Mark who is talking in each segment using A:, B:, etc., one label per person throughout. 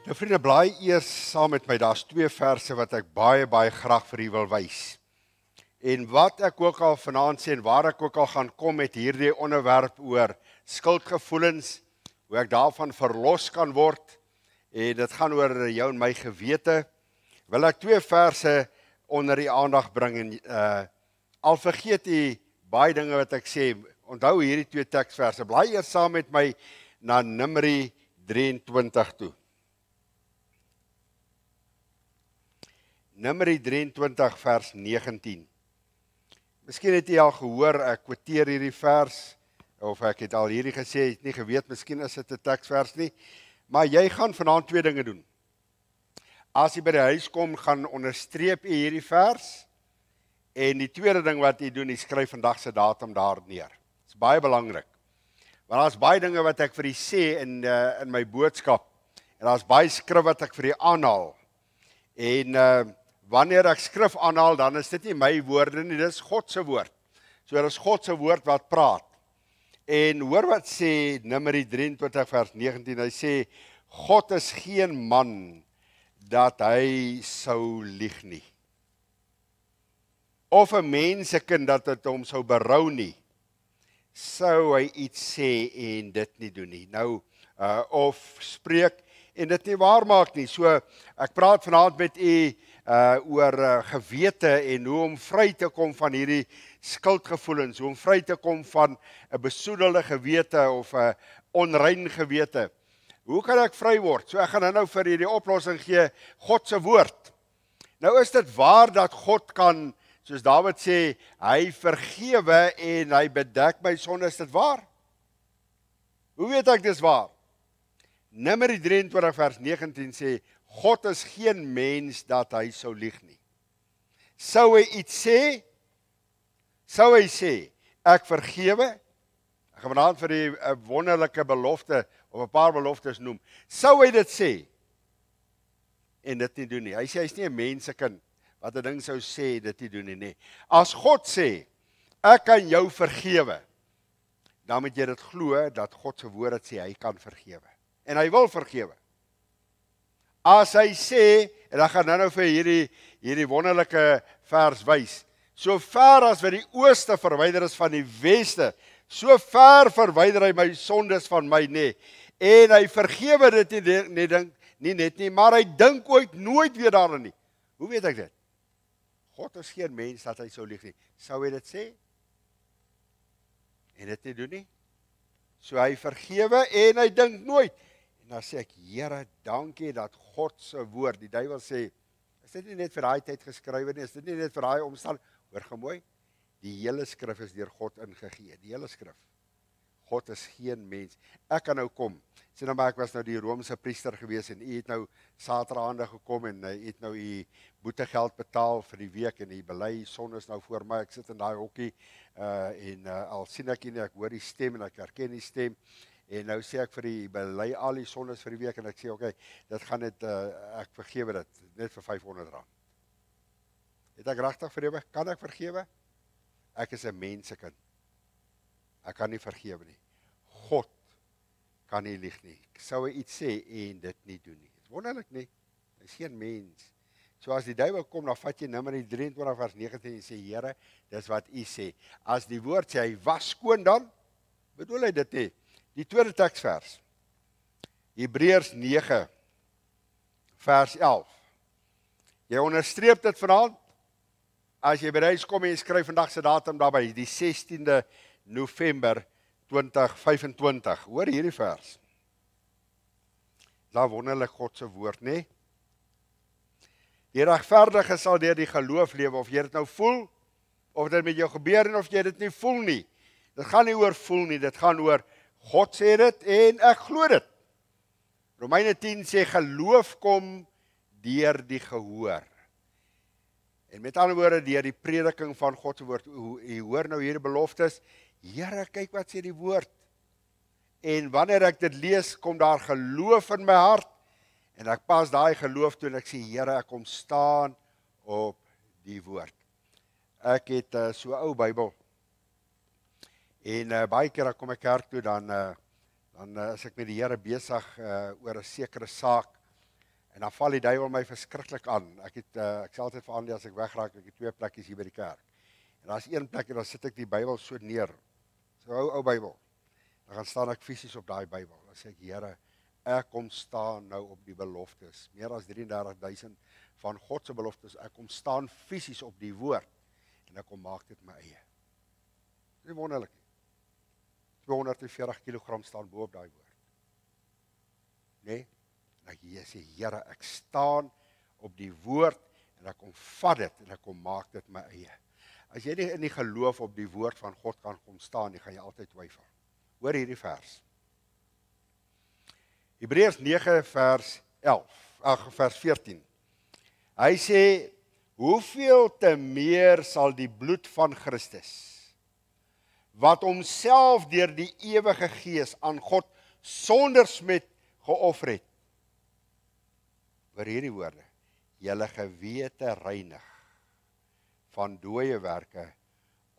A: Nou vriende, blaai eers saam met my, daar's 2 verse wat ek baie graag vir u wil wys. En wat ek ook al vanaand sê en waar ek ook al gaan kom met hierdie onderwerp oor skuldgevoelens, hoe ek daarvan verlos kan word, en dit gaan oor jou en my gewete, wil ek 2 verse onder die aandag bring en al vergeet u baie dinge wat ek sê, onthou hierdie 2 teksverse. Blaai eers saam met my na Numeri 23 toe. Numeri 23 vers 19. Miskien het jy al gehoor, ek quoteer hierdie vers, of ek het al hierdie gesê, het nie geweet, miskien is dit 'n teksvers nie, maar jy gaan vanaand 2 dinge doen. As jy by die huis kom, gaan onderstreep jy hierdie vers, en die tweede ding wat jy doen, jy skryf vandag se datum daar neer. Dit is baie belangrik, want daar's baie dinge wat ek vir jy sê in my boodskap, en daar's baie skrif wat ek vir jy aanhaal, en wanneer ek skrif aanhaal, dan is dit nie my woorde nie, dit is God se woord. So dit is God se woord wat praat. En hoor wat sê Numeri 23 vers 19, hy sê, God is geen man dat hy sou lieg nie. Of 'n mensekind dat dit hom sou berou nie, sou hy iets sê en dit nie doen nie. Nou, of spreek en dit nie waar maak nie. So, ek praat vanaand met u oor gewete en hoe om vry te kom van hierdie skuldgevoelens, hoe om vry te kom van 'n besoedelde gewete of 'n onrein gewete. Hoe kan ek vry word? So ek gaan nou vir hierdie oplossing gee, God se woord. Nou is dit waar dat God kan, soos Dawid sê, hy vergewe en hy bedek my sonde, is dit waar? Hoe weet ek dis waar? Numeri 23 vers 19 sê, God is geen mens dat hy sou lieg nie. Sou hy iets sê? Sou hy sê, ek vergewe? Ek gaan vanaand vir die 'n wonderlike belofte, of 'n paar beloftes noem. Sou hy dit sê? En dit nie doen nie. Hy sê, hy's nie 'n mensekind, wat 'n ding sou sê, dit nie doen nie, nee. As God sê, ek kan jou vergewe, dan moet jy dit glo, dat God se woord het sê, hy kan vergewe. En hy wil vergewe. As hy sê, en dan gaan nou vir hierdie wonderlike vers wys, so ver as wat die ooste verwyder is van die weste, so ver verwyder hy my sondes van my, nee. En hy vergewe dit nie net nie, maar hy dink nooit weer daaraan nie. Hoe weet ek dit? God is geen mens dat hy sou lieg nie. Sou hy dit sê? En dit nie doen nie? So hy vergewe en hy dink nooit. En dan sê ek, Here, dankie dat God se woord, die duiwel sê, is dit nie net vir daai tyd geskrywe nie, is dit nie net vir daai omstand, hoor gemooi, die hele skrif is deur God ingegee, die hele skrif. God is geen mens. Ek kan nou kom, sê nou maar ek was nou die Romeinse priester gewees, en u het nou Saterdagaande gekom, en u het nou u boetegeld betaal vir die week, en u bely sondes nou voor my, ek sit in daai hokkie, al sien ek nie, ek hoor die stem, en ek herken die stem, en nou sê ek vir die bely al die sondes vir die week, en ek sê, okay, dit gaan net, ek vergewe dit, net vir R500. Het ek regtig vergewe? Kan ek vergewe? Ek is 'n mensekind. Ek kan nie vergewe nie. God kan nie lieg nie. Sou hy iets sê en dit nie doen nie. Dit is wonderlik nie. Hy is geen mens. So as die duiwel kom, dan vat jy Numeri 23 vers 19 en sê, Here, dis wat u sê. As die woord sê, hy was skoon dan, bedoel hy dit nie. Die tweede teksvers, Hebreërs 9 vers 11. Jy onderstreep dit vanaand, as jy by die huis kom en jy skryf vandag se datum daarby, die 16de November 2025. Hoor hierdie vers. Daar wonderlik God se woord, nê? Die regverdige sal deur die geloof lewe, of jy dit nou voel, of dit met jou gebeur en of jy dit nie voel nie. Dit gaan nie oor voel nie, dit gaan oor God sê dit en ek glo dit. Romeine 10 sê geloof kom deur die gehoor. En met ander woorde, deur die prediking van God se woord. Jy hoor nou hierdie beloftes. Here, kyk wat sê die woord. En wanneer ek dit lees, kom daar geloof in my hart. En ek pas daai geloof toe en ek sê, Here, ek kom staan op die woord. Ek het so 'n ou Bybel. En baie keer as kom ek kerk toe, dan is ek met die Here besig oor 'n sekere saak. En dan val die duiwel my verskriklik aan. Ek sê altyd vir Andy as ek wegraak, ek het 2 plekkies hier by die kerk. En daar's een plek en dan sit ek die Bybel so neer. So ou Bybel. Dan gaan staan ek fisies op daai Bybel. Dan sê ek, Here, ek kom staan nou op die beloftes. Meer as 33,000 van God se beloftes. Ek kom staan fisies op die woord. En ek kom maak dit my eie. Dis wonderlik. 240 kg staan bo op daai woord. Nee? En ek sê, Here, ek staan op die woord en ek kom vat dit en ek kom maak dit my eie. As jy nie in die geloof op die woord van God kan kom staan, dan gaan jy altyd twyfel. Hoor hierdie vers. Hebreërs 9 vers 14. Hy sê, hoeveel te meer sal die bloed van Christus, wat homself deur die ewige Gees aan God sonder smet geoffer het, oor hierdie woorde, julle gewete reinig van dooie werke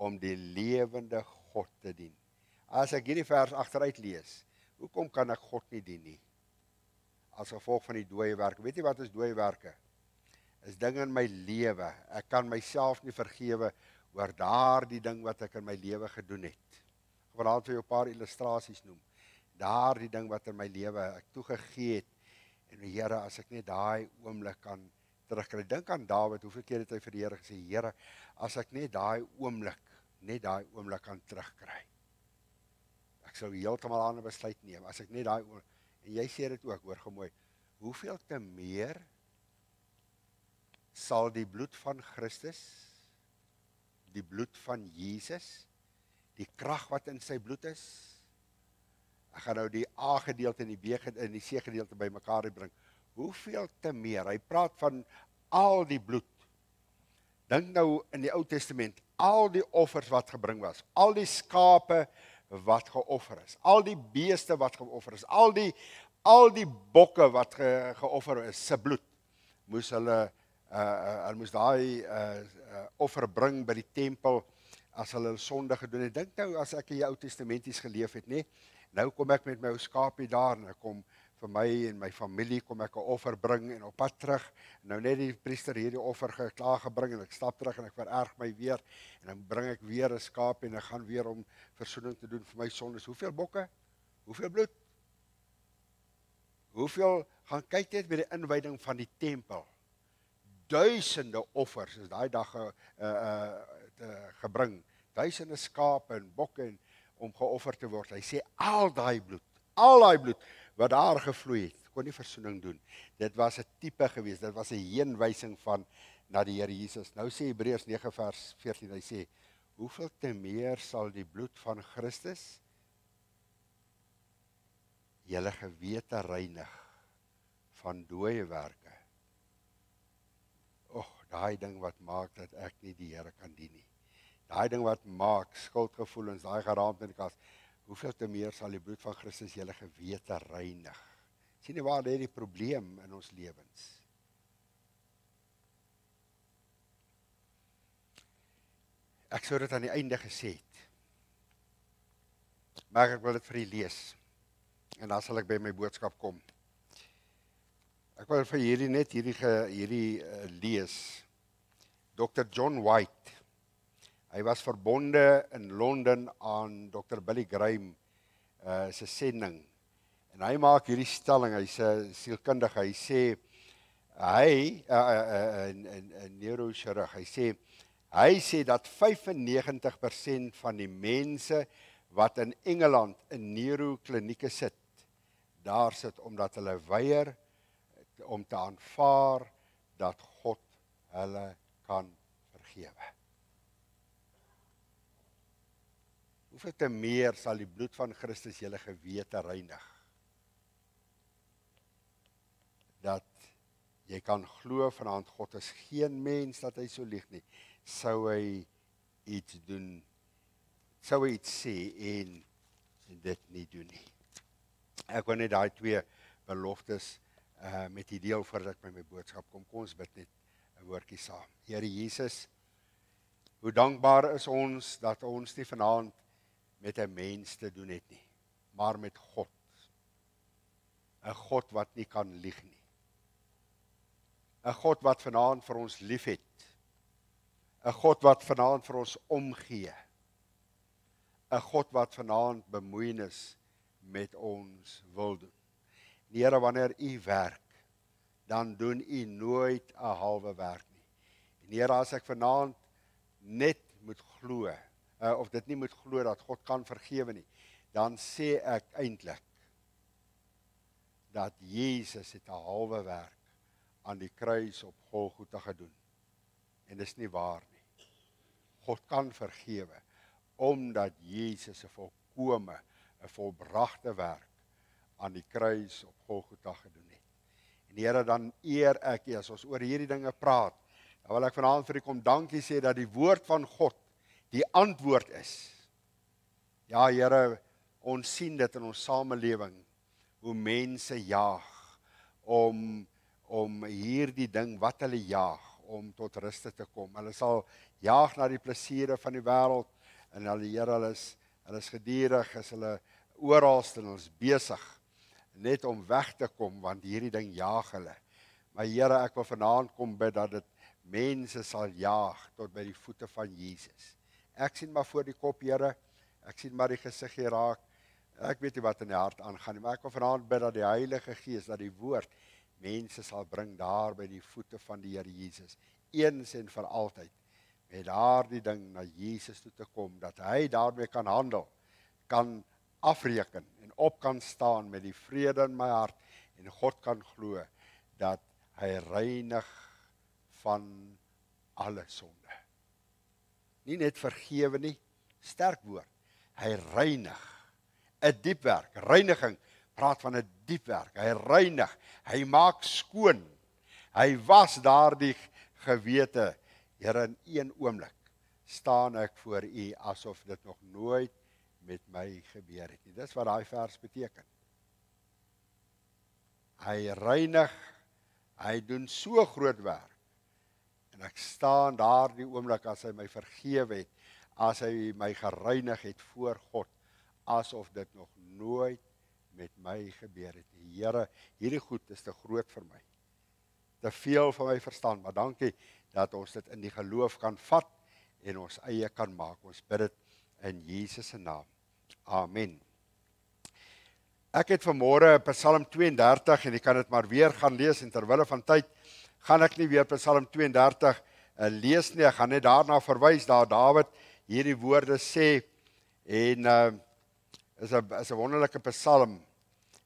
A: om die lewende God te dien. As ek hierdie vers agteruit lees, hoekom kan ek God nie dien nie? As gevolg van die dooie werke. Weet jy wat is dooie werke? Is dinge in my lewe. Ek kan myself nie vergewe oor daardie ding wat ek in my lewe gedoen het. Ek wil daar vir jou 'n paar illustrasies noem. Daardie ding wat in my lewe ek toegegee het. En Here, as ek net daai oomblik kan terugkry. Dink aan Dawid, hoeveel keer het hy vir die Here gesê, Here, as ek net daai oomblik kan terugkry. Ek sou heeltemal 'n ander besluit neem, as ek net daai oomblik, en jy sê dit ook, hoor gemooi, hoeveel te meer sal die bloed van Christus, die bloed van Jesus, die krag wat in sy bloed is, ek gaan nou die A-gedeelte en die C-gedeelte by mekaar bring, hoeveel te meer, hy praat van al die bloed, dink nou in die Ou Testament, al die offers wat gebring was, al die skape wat geoffer is, al die beeste wat geoffer is, al die bokke wat geoffer is, se bloed, moes hulle moes daai offer bring by die tempel, as hulle sonde gedoen het. Dink nou, as ek in die Ou Testamenties geleef het, nee, nou kom ek met my ou skaapie daar, en ek kom vir my en my familie, kom ek 'n offer bring, en op pad terug, nou net die priester hierdie offer klaar gebring, en ek stap terug, en ek vererg my weer, en dan bring ek weer 'n skaap, en ek gaan weer om versoening te doen vir my sondes. Hoeveel bokke? Hoeveel bloed? Hoeveel, gaan kyk net by die inwyding van die tempel, duisende offers is daai dag gebring, duisende skape en bokke om geoffer te word. Hy sê al daai bloed wat daar gevloei het, kon nie versoening doen. Dit was 'n tipe gewees, dit was 'n heenwysing van na die Here Jesus. Nou sê Hebreërs 9 vers 14, hy sê, hoeveel te meer sal die bloed van Christus julle gewete reinig van dooie werke. Daai ding wat maak dat ek nie die Here kan dien nie. Daai ding wat maak skuldgevoelens, daai geraamte in die kas. Hoeveel te meer sal die bloed van Christus julle gewete reinig. Sien jy waar lê die probleem in ons lewens? Ek sou dit aan die einde gesê het. Maar ek wil dit vir u lees. En dan sal ek by my boodskap kom. Ek wil vir hierdie net hierdie lees. Dr. John White. Hy was verbonde in Londen aan Dr. Billy Graham se sending. En hy maak hierdie stelling, hy's 'n sielkundige, hy sê hy 'n neurochirurg, hy sê dat 95% van die mense wat in Engeland in neuroklinieke sit, daar sit omdat hulle weier om te aanvaar dat God hulle kan vergewe. Hoeveel te meer sal die bloed van Christus julle gewete reinig, dat jy kan glo vanaand God is geen mens dat hy so lieg nie, sou hy iets doen, sou hy iets sê en dit nie doen nie. Ek wil net daai 2 beloftes met die deel voordat ek by my boodskap kom. Kom ons bid net 'n woordjie saam. Here Jesus, hoe dankbaar is ons dat ons nie vanaand met 'n mens te doen het nie, maar met God. 'n God wat nie kan lieg nie. 'n God wat vanaand vir ons liefhet. 'n God wat vanaand vir ons omgee. 'n God wat vanaand bemoeienis met ons wil doen. Here, wanneer U werk, dan doen U nooit 'n halwe werk nie. En Here, as ek vanaand net moet glo, of dit nie moet glo dat God kan vergewe nie, dan sê ek eintlik dat Jesus het 'n halwe werk aan die kruis op Golgotha gedoen. En dis nie waar nie. God kan vergewe, omdat Jesus 'n volkome, 'n volbragte werk aan die kruis op Golgotha gedoen het. En Here, dan eer ek U as ons oor hierdie dinge praat. Dan wil ek vanaand vir U kom dankie sê dat die woord van God die antwoord is. Ja, Here, ons sien dit in ons samelewing, hoe mense jaag om hierdie ding wat hulle jaag, om tot ruste te kom. Hulle sal jaag na die plesiere van die wêreld, en Here, hulle is gedurig, is hulle oralste en hulle is besig net om weg te kom, want hierdie ding jaag hulle. Maar Here, ek wil vanaand kom bid dat dit mense sal jaag tot by die voete van Jesus. Ek sien maar voor die kop, Here, ek sien maar die gesig hier raak. Ek weet nie wat in die hart aangaan nie, maar ek wil vanaand bid dat die Heilige Gees, dat die woord mense sal bring daar by die voete van die Here Jesus, eens en vir altyd, met daardie ding na Jesus toe te kom, dat hy daarmee kan handel, kan afreken en op kan staan met die vrede in my hart, en God kan glo dat hy reinig van alle sonde. Nie net vergewe nie, sterk woord, hy reinig, 'n diep werk, reiniging, praat van 'n diep werk, hy reinig, hy maak skoon, hy was daardie gewete. Here, in een oomblik staan ek voor U asof dit nog nooit met my gebeur het nie. Dis wat daai vers beteken. Hy reinig, hy doen so groot werk, en ek staan daardie oomblik as hy my vergewe het, as hy my gereinig het voor God, asof dit nog nooit met my gebeur het nie. Here, hierdie goed is te groot vir my, te veel van my verstand, maar dankie dat ons dit in die geloof kan vat en ons eie kan maak. Ons bid dit in Jesus se naam. Amen. Ek het vanmôre Psalm 32 en ek kan dit maar weer gaan lees, en terwille van tyd gaan ek nie weer Psalm 32 lees nie, ek gaan net daarna verwys, daar Dawid hierdie woorde sê, en is 'n wonderlike Psalm,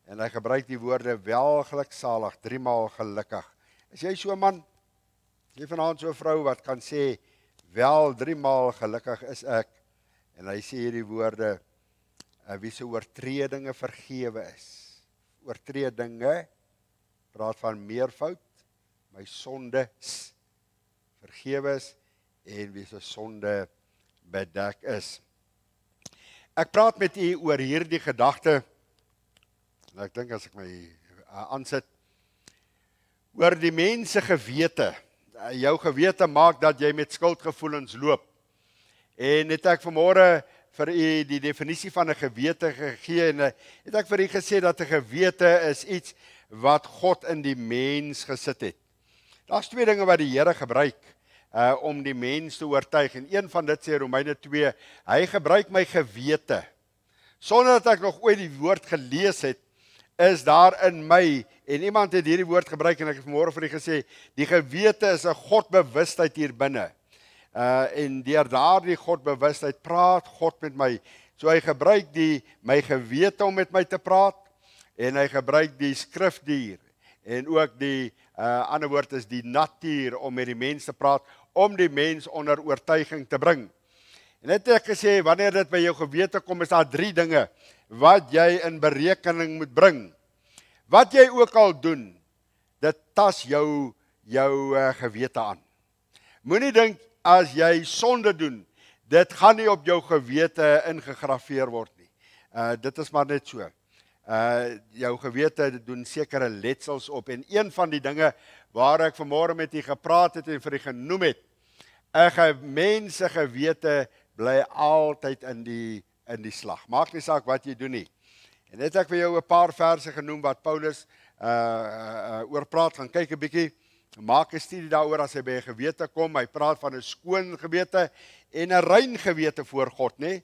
A: en hy gebruik die woorde welgeluksalig, 3 maal gelukkig. Is jy so 'n man? Is jy vanaand so 'n vrou wat kan sê, wel 3 maal gelukkig is ek, en hy sê hierdie woorde, wie se oortredinge vergewe is. Oortredinge, praat van meervoud, my sonde vergewe is, en wie se sonde bedek is. Ek praat met u oor hierdie gedagte, en ek dink as ek my aansit, oor die mense gewete. Jou gewete maak dat jy met skuldgevoelens loop. En het ek vanmôre vir u die definisie van 'n gewete gegee, en het ek vir u gesê dat 'n gewete is iets wat God in die mens gesit het. Daar's 2 dinge wat die Here gebruik om die mens te oortuig, en een van dit sê Romeine 2, hy gebruik my gewete. Sonder dat ek nog ooit die woord gelees het, is daar in my, en iemand het hierdie woord gebruik, en ek het vanmôre vir u gesê, die gewete is 'n Godbewustheid hier binne. En deur daardie Godbewustheid praat God met my. So hy gebruik my gewete om met my te praat, en hy gebruik die skrifdier, en ook die ander woord is die natuur om met die mens te praat, om die mens onder oortuiging te bring. En het ek gesê, wanneer dit by jou gewete kom, is daar 3 dinge wat jy in berekening moet bring. Wat jy ook al doen, dit tas jou gewete aan. Moenie dink, as jy sonde doen, dit gaan nie op jou gewete ingegraveer word nie. Dit is maar net so. Jou gewete doen sekere letsels op, en een van die dinge waar ek vanmôre met u gepraat het en vir u genoem het, 'n mens se gewete bly altyd in die slag. Maak nie saak wat jy doen nie. En net ek vir jou 'n paar verse genoem wat Paulus oor praat, gaan kyk 'n bietjie. maak 'n studie daaroor as hy by 'n gewete kom. Hy praat van 'n skoon gewete en 'n rein gewete voor God, né?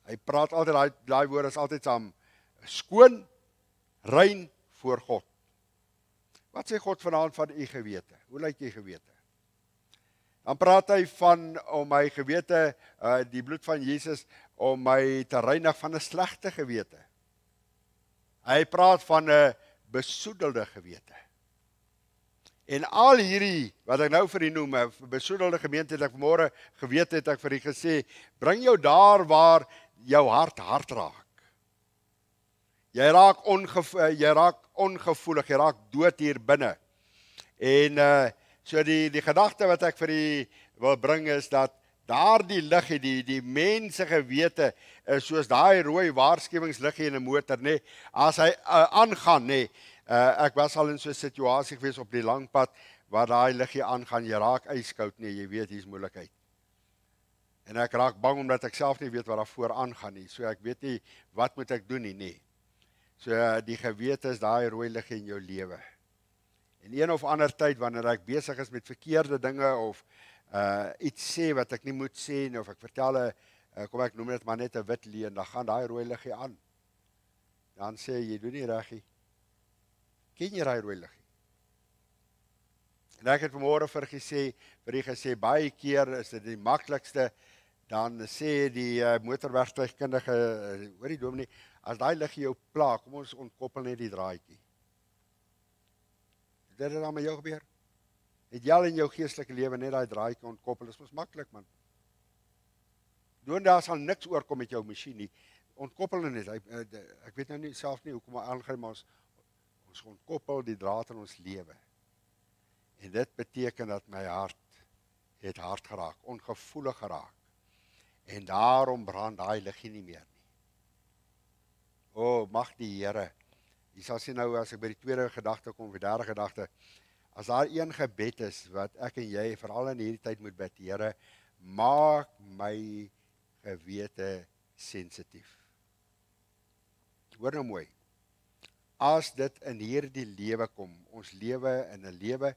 A: Hy praat altyd daai woord is altyd saam. Skoon, rein voor God. Wat sê God vanaand van u gewete? Hoe lyk u gewete? Dan praat hy van om my gewete, die bloed van Jesus, om my te reinig van 'n slegte gewete. Hy praat van 'n besoedelde gewete. En al hierdie, wat ek nou vir u noem, 'n besoedelde gemeente, het ek vanmôre gewete, het ek vir u gesê, bring jou daar waar jou hart raak. Jy raak ongevoelig, jy raak dood hier binne. En so die gedagte wat ek vir u wil bring is dat daardie liggie, die mense gewete is soos daai rooi waarskuwingsliggie in 'n motor, nê? As hy aangaan, nê? Ek was al in so 'n situasie gewees op die lang pad waar daai liggie aangaan, jy raak yskoud, nê? Jy weet hier's moeilikheid. En ek raak bang omdat ek self nie weet wat daar voor aangaan nie. So ek weet nie wat moet ek doen nie, nê? So die gewete is daai rooi liggie in jou lewe. En een of ander tyd wanneer ek besig is met verkeerde dinge of iets sê wat ek nie moet sê nie, of ek vertel kom ek noem dit maar net 'n wit leuen, dan gaan daai rooi liggie aan. Dan sê jy doen nie reg nie. Ken jy daai rooi liggie? En ek het vanmôre vir u gesê baie keer is dit die maklikste, dan sê die motorwerktuigkundige, hoor die dominee, as daai liggie jou pla, kom ons ontkoppel net die draadjie. Het dit dan met jou gebeur? Het jy al in jou geestelike lewe net daai draadjie ontkoppel? Dit is mos maklik, man. Doen daar sal niks oorkom met jou masjien nie. Ontkoppel net. Ek weet nou nie self nie hoekom aangry, maar ons ontkoppel die draad in ons lewe. En dit beteken dat my hart het hard geraak, ongevoelig geraak. En daarom brand daai liggie nie meer nie. O, mag die Here. Jy sal sien nou as ek by die tweede gedagte kom, die derde gedagte, as daar een gebed is wat ek en jy veral in hierdie tyd moet bid, Here, maak my gewete sensitief. Hoor nou mooi. As dit in hierdie lewe kom, ons lewe in 'n lewe,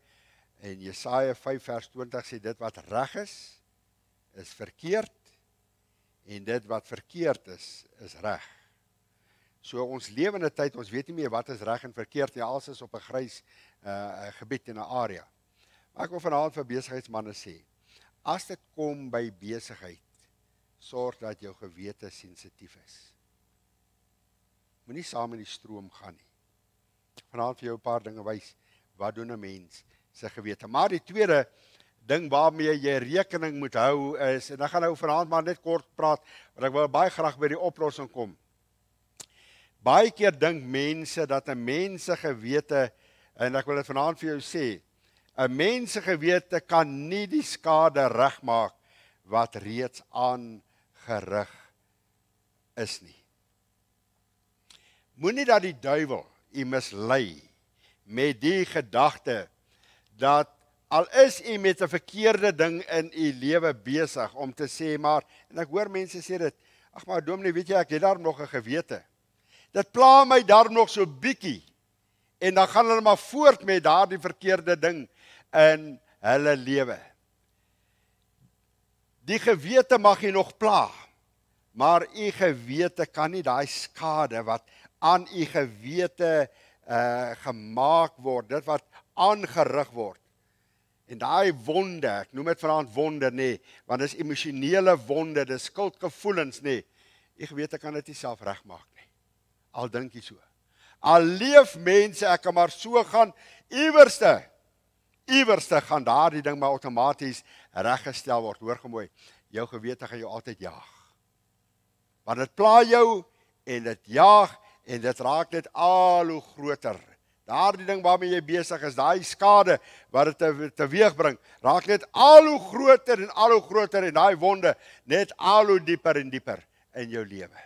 A: en Jesaja 5 vers 20 sê dit wat reg is verkeerd, en dit wat verkeerd is reg. So ons lewende tyd, ons weet nie meer wat is reg en verkeerd nie, alles is op 'n grys gebied en 'n area. Maar ek wil vanaand vir besigheidsmanne sê, as dit kom by besigheid, sorg dat jou gewete sensitief is. Moenie saam in die stroom gaan nie. Vanaand vir jou 'n paar dinge wys, wat doen 'n mens se gewete. Maar die tweede ding waarmee jy rekening moet hou is, en ek gaan nou vanaand maar net kort praat, want ek wil baie graag by die oplossing kom. Baie keer dink mense dat 'n mens se gewete, en ek wil dit vanaand vir jou sê, 'n mens se gewete kan nie die skade regmaak wat reeds aangerig is nie. Moenie dat die duiwel u mislei met die gedagte dat al is u met 'n verkeerde ding in u lewe besig om te sê, maar, en ek hoor mense sê dit, ag maar dominee, weet jy, ek het daar nog 'n gewete. Dit pla my daar nog so bietjie. En dan gaan hulle maar voort met daardie verkeerde ding in hulle lewe. Die gewete mag jy nog pla, maar u gewete kan nie daai skade wat aan u gewete gemaak word, dit wat aangerig word. En daai wonde, ek noem dit vanaand wonde, nee, want dis emosionele wonde, dis skuldgevoelens, nee. U gewete kan dit nie self regmaak nie. Al dink jy so. Al leef mense, ek kan maar so gaan, iewerste gaan daardie ding maar outomaties reggestel word. Hoor gemooi, jou gewete gaan jou altyd jaag. Want dit pla jou, en dit jaag, en dit raak net al hoe groter. Daardie ding waarmee jy besig is, daai skade wat dit teweeg bring, raak net al hoe groter, en daai wonde net al hoe dieper en dieper in jou lewe.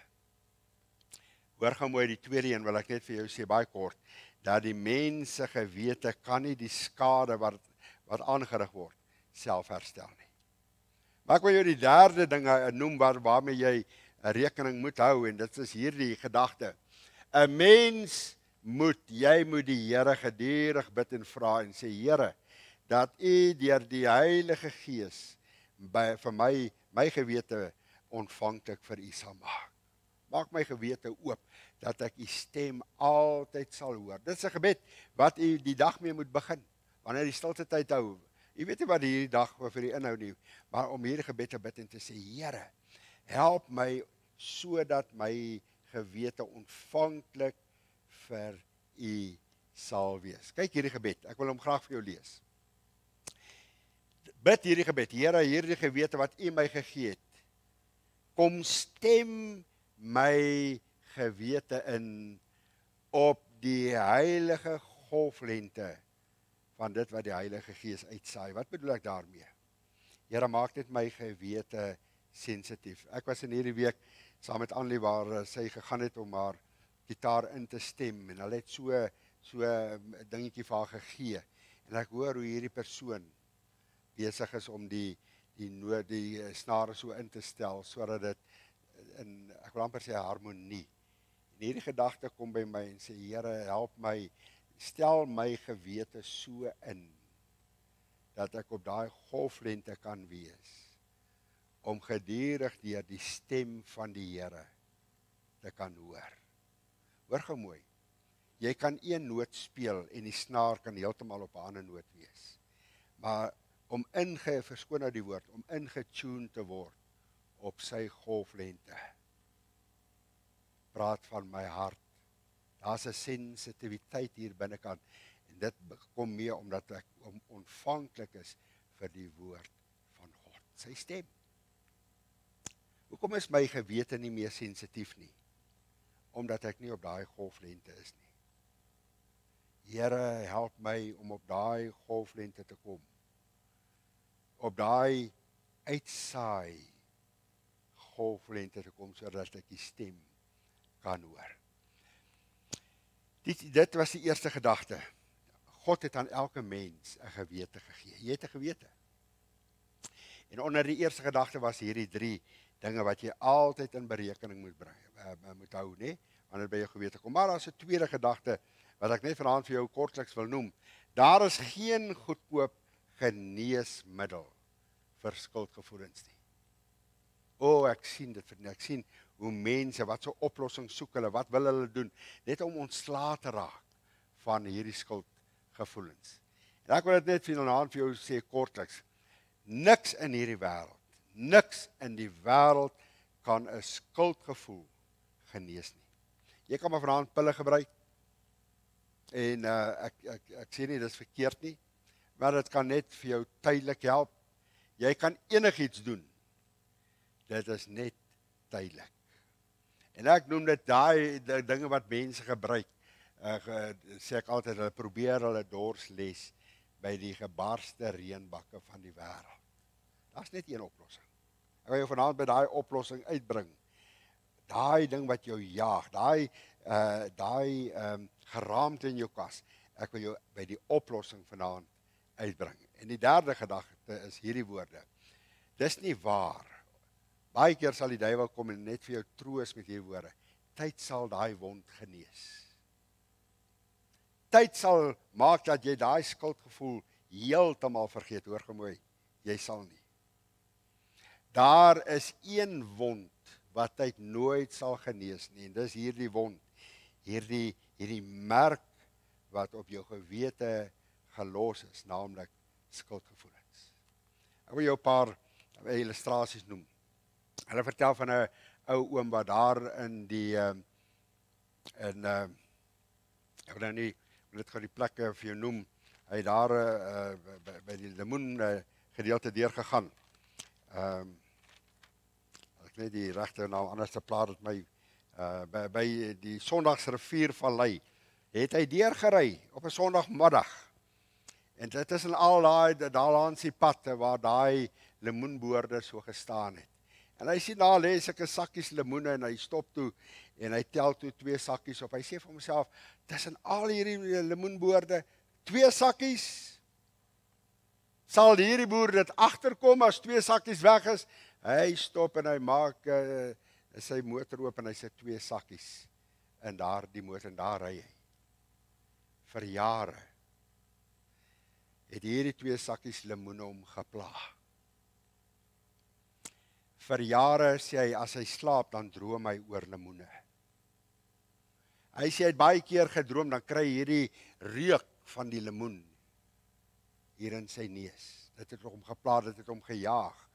A: Hoor gou mooi, die tweede een wil ek net vir jou sê, baie kort, dat die mens se gewete kan nie die skade wat aangerig word, self herstel nie. Maar ek wil jou die derde ding noem waarmee jy rekening moet hou, en dit is hierdie gedagte. 'n Mens jy moet die Here gedurig bid en vra en sê, Here, dat U deur die Heilige Gees vir my gewete ontvanklik vir U sal maak. Maak my gewete oop, dat ek U stem altyd sal hoor. Dit is 'n gebed wat U die dag mee moet begin, wanneer die stilte tyd hou. U weet nie wat hierdie dag vir U inhou nie, maar om hierdie gebed te bid en te sê, Here, help my sodat my gewete ontvanklik vir U sal wees. Kyk hierdie gebed, ek wil hom graag vir jou lees. Bid hierdie gebed, Here, hierdie gewete wat U my gegee het, kom stem my gewete in op die heilige golflengte van dit wat die Heilige Gees uitsaai. Wat bedoel ek daarmee? Here, maak dit my gewete sensitief. Ek was in hierdie week saam met Annelie waar sy gegaan het om haar gitaar in te stem en hulle het so 'n dingetjie vir haar gegee. En ek hoor hoe hierdie persoon besig is om die snare so in te stel sodat dit in, ek wil amper sê, harmonie. En hierdie gedagte kom by my en sê, Here, help my, stel my gewete so in dat ek op daai golflengte kan wees om gedurig deur die stem van die Here te kan hoor. Hoor gou mooi. Jy kan een noot speel en die snaar kan heeltemal op 'n ander noot wees. Maar om verskoon nou die woord, om ingetune te word op sy golflengte. Praat van my hart. Daar's 'n sensitiwiteit hier binnekant en dit kom mee omdat ek ontvanklik is vir die woord van God, sy stem. Hoekom is my gewete nie meer sensitief nie? Omdat ek nie op daai golflengte is nie. Here, help my om op daai golflengte te kom. Op daai uitsaai golflengte te kom sodat ek die stem kan hoor. Dit was die eerste gedagte. God het aan elke mens 'n gewete gegee. Jy het 'n gewete. En onder die eerste gedagte was hierdie 3 dinge wat jy altyd in berekening moet hou, né? Wanneer by jou gewete kom. Maar daar's 'n tweede gedagte wat ek net vanaand vir jou kortliks wil noem. Daar is geen goedkoop geneesmiddel vir skuldgevoelens nie. Ek sien dit, ek sien hoe mense, wat so oplossing soek hulle, wat wil hulle doen, net om ontslae te raak van hierdie skuldgevoelens. En ek wil dit net vanaand vir jou sê kortliks, niks in hierdie wêreld, niks in die wêreld kan 'n skuldgevoel genees nie. Jy kan maar vanaand pille gebruik, en ek sê nie dis verkeerd nie, maar dit kan net vir jou tydelik help. Jy kan enigiets doen, dit is net tydelik. En ek noem dit daai dinge wat mense gebruik, sê ek altyd, hulle probeer hulle dorsles by die gebarste reënbakke van die wêreld. Daar's net een oplossing. Ek wil jou vanaand by daai oplossing uitbring. Daai ding wat jou jaag, daai geraamte in jou kas, ek wil jou by die oplossing vanaand uitbring. En die derde gedagte is hierdie woorde. Dis nie waar. Baie keer sal die duiwel kom en net vir jou troos met hierdie woorde. Tyd sal daai wond genees. Tyd sal maak dat jy daai skuldgevoel heeltemal vergeet. Hoor gemooi, jy sal nie. Daar is een wond wat tyd nooit sal genees nie, en dis hierdie wond, hierdie merk wat op jou gewete gelos is, naamlik skuldgevoelens. Ek wil jou 'n paar illustrasies noem. Hulle vertel van 'n ou oom wat daar in die ek wil nou nie net gou die plekke vir jou noem. Hy het daar by die lemoen gedeelte deur gegaan. Ek net die regte naam anders te plaas het my by die Sondagsriviervallei het hy deurgery op 'n Sondagmiddag. En dit is in al daar langs die pad waar daai lemoenboorde so gestaan het. En hy sien daar lê sulke sakkies lemoene en hy stop toe en hy tel toe 2 sakkies op. Hy sê vir homself, tussen al hierdie lemoenboorde, 2 sakkies. Sal hierdie boer dit agterkom as 2 sakkies weg is? Hy stop en hy maak sy motor oop en hy sit 2 sakkies in daardie motor en daar ry hy. Vir jare. het hierdie 2 sakkies lemoene om gepla. Vir jare sê hy, as hy slaap, dan droom hy oor lemoene. Hy sê, hy het baie keer gedroom, dan kry hy hierdie reuk van die lemoen hier in sy neus. Dit het hom gepla, dit het hom gejaag,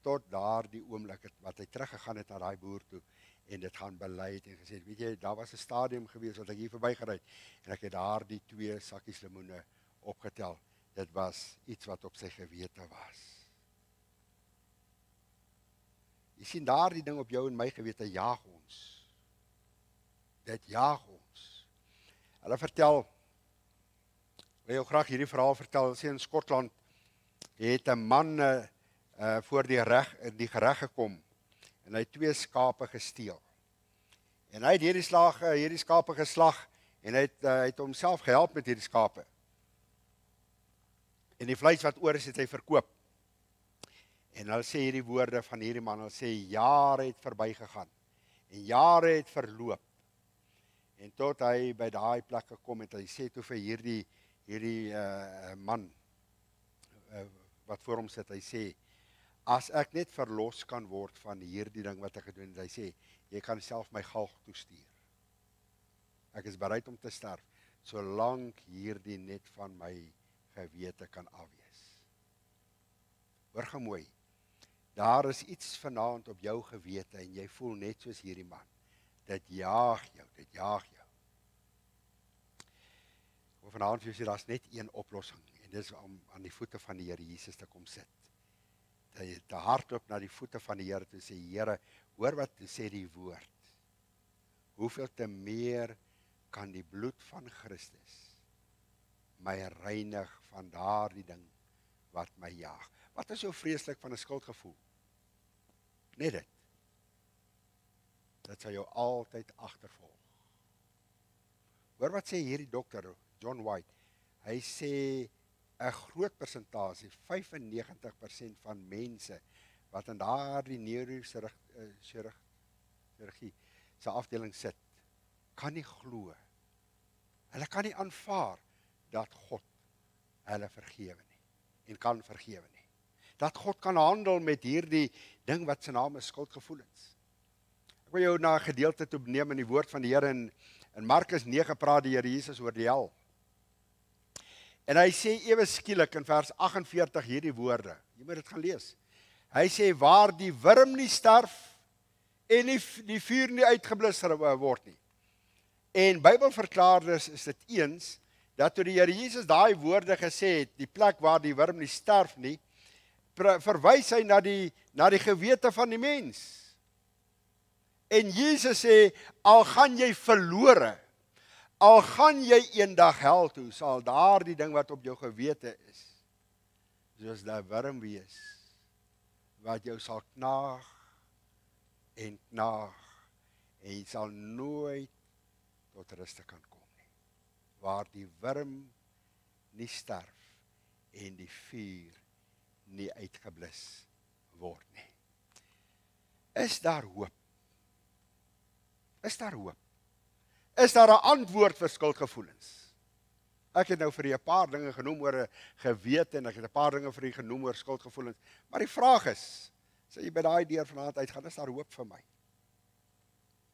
A: tot daardie oomblik wat hy teruggegaan het na daai boer toe, en dit gaan bely het en gesê, weet jy, daar was 'n stadium gewees wat ek hier verbygery het, en ek het daardie 2 sakkies lemoene opgetel. Dit was iets wat op sy gewete was. Jy sien, daardie ding op jou en my gewete jaag ons. Dit jaag ons. Hulle vertel, ek wil jou graag hierdie verhaal vertel, sê in Skotland het 'n man voor die gereg gekom, en hy het 2 skape gesteel. En hy het hierdie skape geslag, en hy het homself gehelp met hierdie skape. En die vleis wat oor is, het hy verkoop. En hulle sê hierdie woorde van hierdie man, hulle sê, jare het verbygegaan, en jare het verloop. En tot hy by daai plek gekom het, hy sê toe vir hierdie man, wat voor hom sit, hy sê, as ek net verlos kan word van hierdie ding wat ek gedoen het, hy sê, jy kan self my galg toestuur. Ek is bereid om te sterf, solank hierdie net van my gewete kan afwees. Hoor gou mooi, daar is iets vanaand op jou gewete, en jy voel net soos hierdie man. Dit jaag jou, dit jaag jou. Of vanaand vir jou sê, daar is net een oplossing, en dit is om aan die voete van die Here Jesus te kom sit. Te hardloop na die voete van die Here te sê, Here, hoor wat sê die woord. Hoeveel te meer kan die bloed van Christus my reinig van daardie ding wat my jaag. Wat is so vreeslik van 'n skuldgevoel? Net dit. Dit sal jou altyd agtervolg. Hoor wat sê hierdie dokter, John White. Hy sê 'n groot persentasie, 95% van mense wat in daardie neurochirurgie se afdeling sit, kan nie glo. Hulle kan nie aanvaar dat God hulle vergewe nie en kan vergewe nie. Dat God kan handel met hierdie ding wat sy naam is skuldgevoelens. Ek wil jou na 'n gedeelte toe neem in die woord van die Here in Markus 9 praat die Here Jesus oor die hel. En hy sê ewe skielik in vers 48 hierdie woorde. Jy moet dit gaan lees. Hy sê waar die wurm nie sterf en die vuur nie uitgeblus word nie. En Bybelverklaarders is dit eens dat toe die Here Jesus daai woorde gesê het, die plek waar die wurm nie sterf nie, verwys hy na die gewete van die mens. En Jesus sê, al gaan jy verlore, al gaan jy eendag hel toe, sal daardie ding wat op jou gewete is, soos die wurm wees, wat jou sal knaag, en jy sal nooit tot ruste kan kom nie. Waar die wurm nie sterf, en die vuur nie uitgeblus word nie. Is daar hoop? Is daar hoop? Is daar 'n antwoord vir skuldgevoelens? Ek het nou vir u 'n paar dinge genoem oor 'n gewete, en ek het 'n paar dinge vir u genoem oor skuldgevoelens. Maar die vraag is, as jy by daai deur vanaand uitgaan, is daar hoop vir my?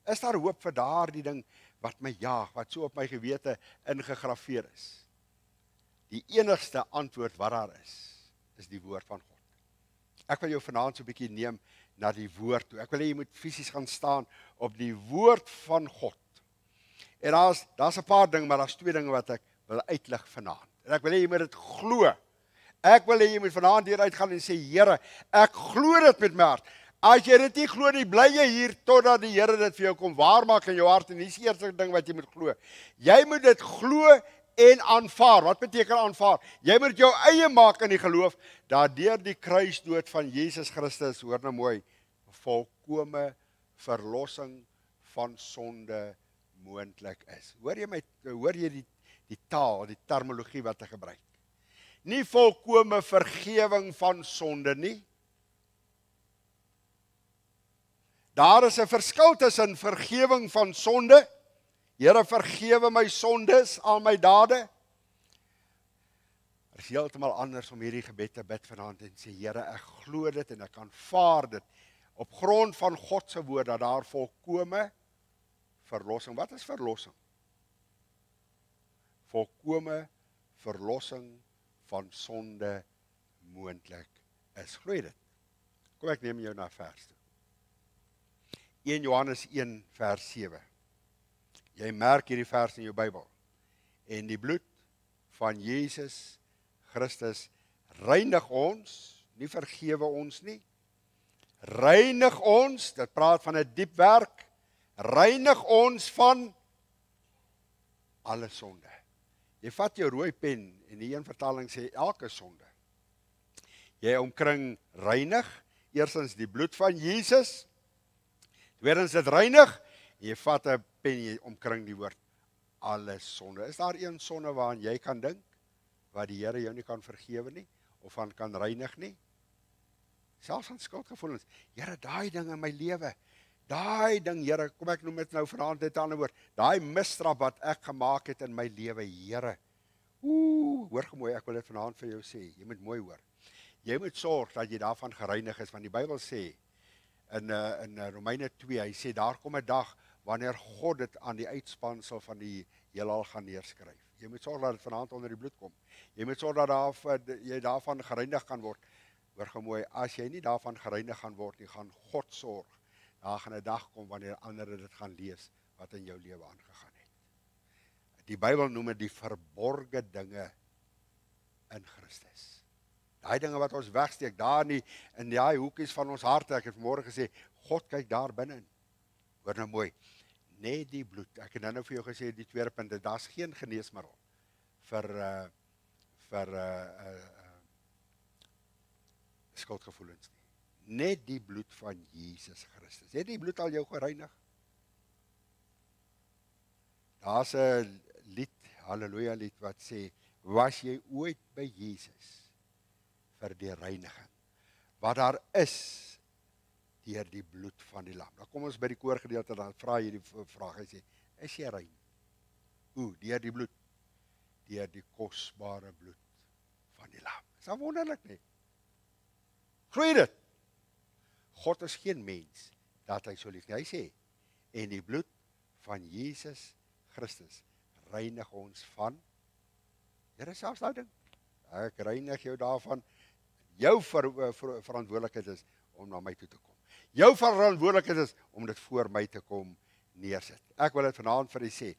A: Is daar hoop vir daardie ding wat my jaag, wat so op my gewete ingegraveer is? Die enigste antwoord wat daar is die woord van God. Ek wil jou vanaand so 'n bietjie neem na die woord toe. Ek wil hê jy moet fisies gaan staan op die woord van God. En daar's 'n paar dinge, maar daar's 2 dinge wat ek wil uitlig vanaand. En ek wil hê jy moet dit glo. Ek wil hê jy moet vanaand hier uitgaan en sê, Here, ek glo dit met my hart. As jy dit nie glo nie, bly jy hier totdat die Here dit vir jou kom waarmaak in jou hart, en dis die eerste ding wat jy moet glo. Jy moet dit glo en aanvaar. Wat beteken aanvaar? Jy moet jou eie maak in die geloof, dat deur die kruisdood van Jesus Christus, hoor nou mooi, volkome verlossing van sonde moontlik is. Hoor jy die taal, die terminologie wat ek gebruik? Nie volkome vergewing van sonde nie. Daar is 'n verskil tussen vergewing van sonde. Here, vergewe my sondes, al my dade. is heeltemal anders om hierdie gebed te bid vanaand en sê, Here, ek glo dit en ek aanvaar dit op grond van God se woord dat daar volkome verlossing. Wat is verlossing? Volkome verlossing van sonde moontlik is. Glo jy dit? Kom ek neem jou na vers toe. 1 Johannes 1 vers 7. Jy merk hierdie vers in jou Bybel. En die bloed van Jesus Christus reinig ons, nie vergewe ons nie. Reinig ons, dit praat van 'n diep werk, reinig ons van alle sonde. Jy vat jou rooi pen en die een vertaling sê elke sonde. Jy omkring reinig, eerstens die bloed van Jesus, tweedens dit reinig, en jy vat 'n pen en jy omkring die woord alle sonde. Is daar een sonde waaraan jy kan dink, wat die Here jou nie kan vergewe nie, of van kan reinig nie? Selfs van skuldgevoelens. Here, daai ding in my lewe, daai ding, Here, kom ek noem dit nou vanaand net 'n ander woord, daai misstap wat ek gemaak het in my lewe, Here. Hoor gemooi, ek wil dit vanaand vir jou sê, jy moet mooi hoor. Jy moet sorg dat jy daarvan gereinig is, want die Bybel sê, in Romeine 2, hy sê, daar kom 'n dag, wanneer God dit aan die uitspansel van die heelal gaan neerskryf. Jy moet sorg dat dit vanaand onder die bloed kom. Jy moet sorg dat jy daarvan gereinig kan word. Hoor gemooi, as jy nie daarvan gereinig gaan word nie, gaan God sorg. Daar gaan 'n dag kom wanneer ander dit gaan lees wat in jou lewe aangegaan het. Die Bybel noem dit die verborgde dinge in Christus. Daai dinge wat ons wegsteek, daar in die hoekies van ons harte. Ek het vanmôre gesê, God kyk daar binne. Hoor nou mooi, net die bloed. Ek het nou vir jou gesê, die tweede punt, daar's geen geneesmiddel vir skuldgevoelens nie. Net die bloed van Jesus Christus. Het die bloed al jou gereinig? Daar's 'n lied, halleluja lied, wat sê, was jy ooit by Jesus vir die reiniging, wat daar is deur die bloed van die lam. Dan kom ons by die koorgedeelte, dan vra jy die vraag, hy sê, is jy rein? Deur die bloed, deur die kosbare bloed van die lam. Is dat wonderlik nie? Glo jy dit? God is geen mens dat hy so lief nie. Hy sê, en die bloed van Jesus Christus reinig ons van, Here selfs nou ding, ek reinig jou daarvan. Jou verantwoordelikheid is om na my toe te kom. Jou verantwoordelikheid is om dit voor my te kom neersit. Ek wil dit vanaand vir u sê,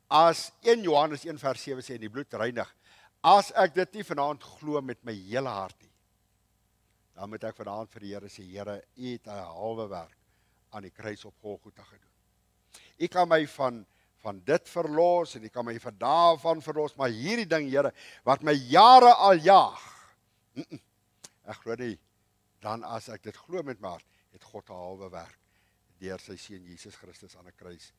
A: as 1 Johannes 1 vers 7 sê, en die bloed reinig, as ek dit nie vanaand glo met my hele hart nie, dan moet ek vanaand vir die Here sê, Here, u het 'n halwe werk aan die kruis op Golgotha gedoen. U kan my van dit verlos, en u kan my van daarvan verlos, maar hierdie ding, Here, wat my jare al jaag, ek glo nie, dan as ek dit glo met my hart, het God 'n halwe werk deur sy seun Jesus Christus aan 'n kruis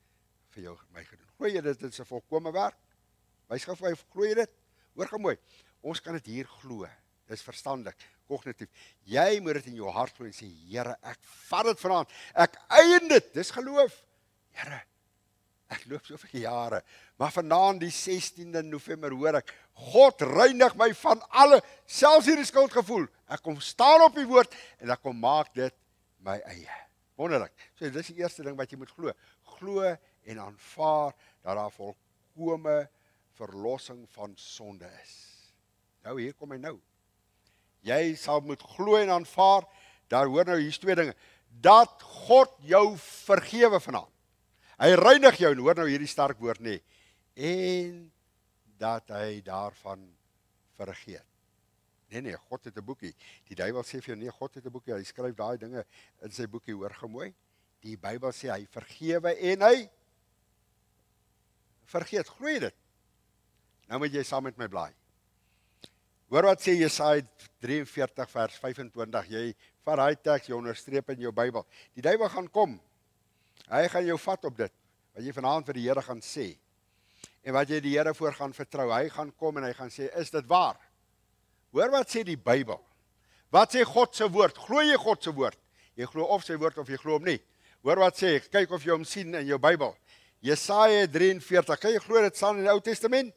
A: vir jou my gedoen. Glo jy dit is 'n volkomme werk? Wys gou vir my, glo jy dit? Hoor gou mooi, ons kan dit hier glo. Dis verstandelik, kognitief. Jy moet dit in jou hart glo en sê, Here, ek vat dit vanaand. Ek eien dit. Dis geloof. Here, ek loop soveel jare, maar vanaand die 16de November hoor ek, God reinig my van alle, selfs hierdie skuldgevoel. Ek kom staan op die woord en ek kom maak dit my eie. Wonderlik. So dis die eerste ding wat jy moet glo. Glo en aanvaar dat daar volkome verlossing van sonde is. Nou hier kom hy nou. Jy sal moet glo en aanvaar, daar hoor nou hier's twee dinge, dat God jou vergewe vanaand. Hy reinig jou, en hoor nou hierdie sterk woord nie, en dat hy daarvan vergeet. Nee, God het 'n boekie. Die duiwel sê vir jou, nee, God het 'n boekie, hy skryf daai dinge in sy boekie, hoor gemooi. Die Bybel sê, hy vergewe en hy vergeet. Glo jy dit? Nou moet jy saam met my blaai. Hoor wat sê Jesaja 43 vers 25, jy vat daai teks, jy onderstreep in jou Bybel. Die duiwel gaan kom, hy gaan jou vat op dit, wat jy vanaand vir die Here gaan sê, en wat jy die Here voor gaan vertrou, hy gaan kom en hy gaan sê, is dit waar? Hoor wat sê die Bybel, wat sê God se woord, glo jy God se woord? Jy glo of sy woord of jy glo hom nie. Hoor wat sê, kyk of jy hom sien in jou Bybel, Jesaja 43, kan jy glo dit staan in die Ou Testament?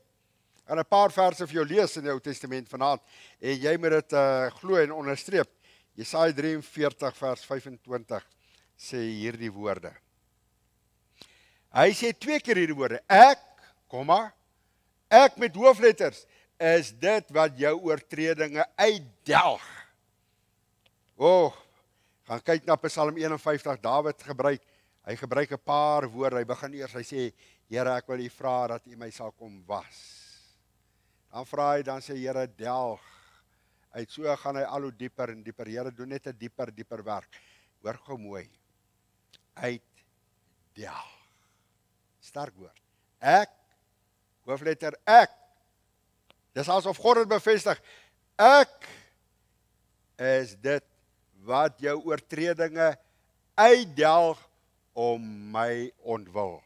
A: gaan 'n paar verse vir jou lees in die Ou Testament vanaand en jy moet dit glo en onderstreep. Jesaja 43 vers 25 sê hierdie woorde. Hy sê 2 keer hierdie woorde. Ek met hoofletters is dit wat jou oortredinge uitdelg. Gaan kyk na Psalm 51, Dawid hy gebruik 'n paar woorde. Hy begin eers, hy sê, Here, ek wil U vra dat U my sal kom was. Dan vra hy, dan sê Here, delg. Uit so gaan hy al hoe dieper en dieper. Here, doen net 'n dieper werk. Hoor gou mooi. Uitdelg. Sterk woord. Hoofletter ek. Dis asof God dit bevestig. Ek is dit wat jou oortredinge uitdelg om my ontwil.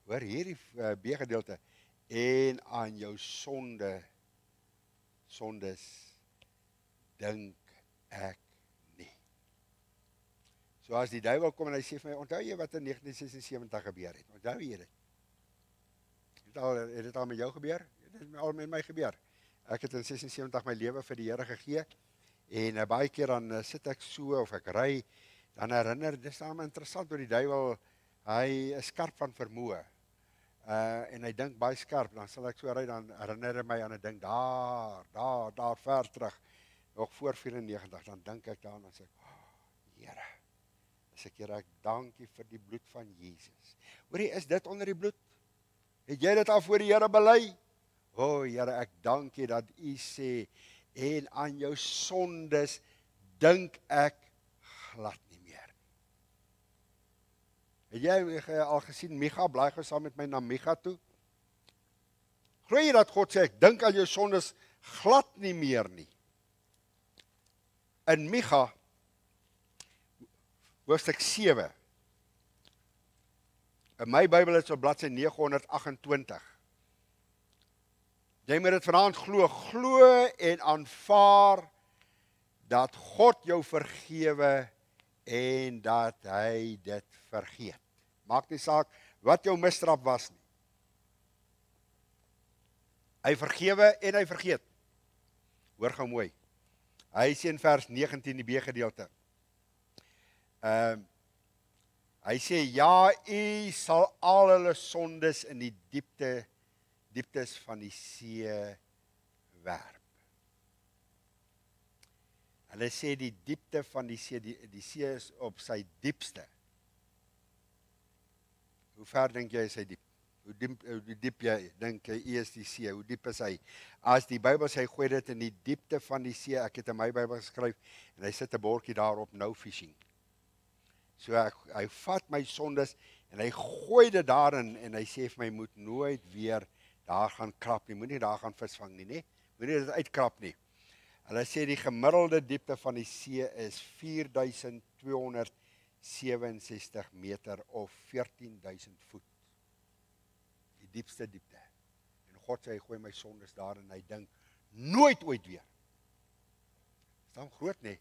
A: Hoor hierdie B-gedeelte. En aan jou sondes dink ek nie. So as die duiwel kom en hy sê vir my, onthou jy wat in 1976 gebeur het? Onthou jy dit? Het dit al met jou gebeur? Het dit al met my gebeur? Ek het in 76 my lewe vir die Here gegee en baie keer dan sit ek so of ek ry, dan herinner, dit is dan interessant oor die duiwel, hy is skerp van vermoë. En hy dink baie skerp, dan sal ek so ry, dan herinner hy my aan 'n ding daar ver terug, nog voor 94, dan dink ek daaraan en sê ek, Here, ek dankie vir die bloed van Jesus. Hoorie, is dit onder die bloed? Het jy dit al voor die Here bely? Here, ek dank U dat U sê, en aan jou sondes dink ek glad nie meer. Het jy al gesien, Micha, blaai gou saam met my na Micha toe? Glo jy dat God sê, ek dink aan jou sondes glad nie meer nie? In Micha, hoofstuk 7, in my Bybel is op bladsy 928. Jy moet dit vanaand glo en aanvaar dat God jou vergewe en dat hy dit vergeet. Maak nie saak wat jou misstraf was nie. Hy vergewe en hy vergeet. Hoor gou mooi. Hy sê in vers 19 die B-gedeelte. Hy sê, ja, U sal al hulle sondes in die dieptes van die see werp. Hulle sê die diepte van die see, die see is op sy diepste. Hoe ver dink jy is hy diep? Hoe diep jy dink jy is die see? Hoe diep is hy? As die Bybel sê, hy gooi dit in die diepte van die see, ek het in my Bybel geskryf, en hy sit 'n bordjie daarop, no fishing. So hy vat my sondes, en hy gooi dit daarin, en hy sê vir my, moet nooit weer daar gaan krap nie, moet nie daar gaan visvang nie, nee? Moet nie dit uitkrap nie. Hulle sê die gemiddelde diepte van die see is 4267 meter of 14.000 voet. Die diepste diepte. En God sê, hy gooi my sondes daar en hy dink, nooit ooit weer. Is dan groot nie?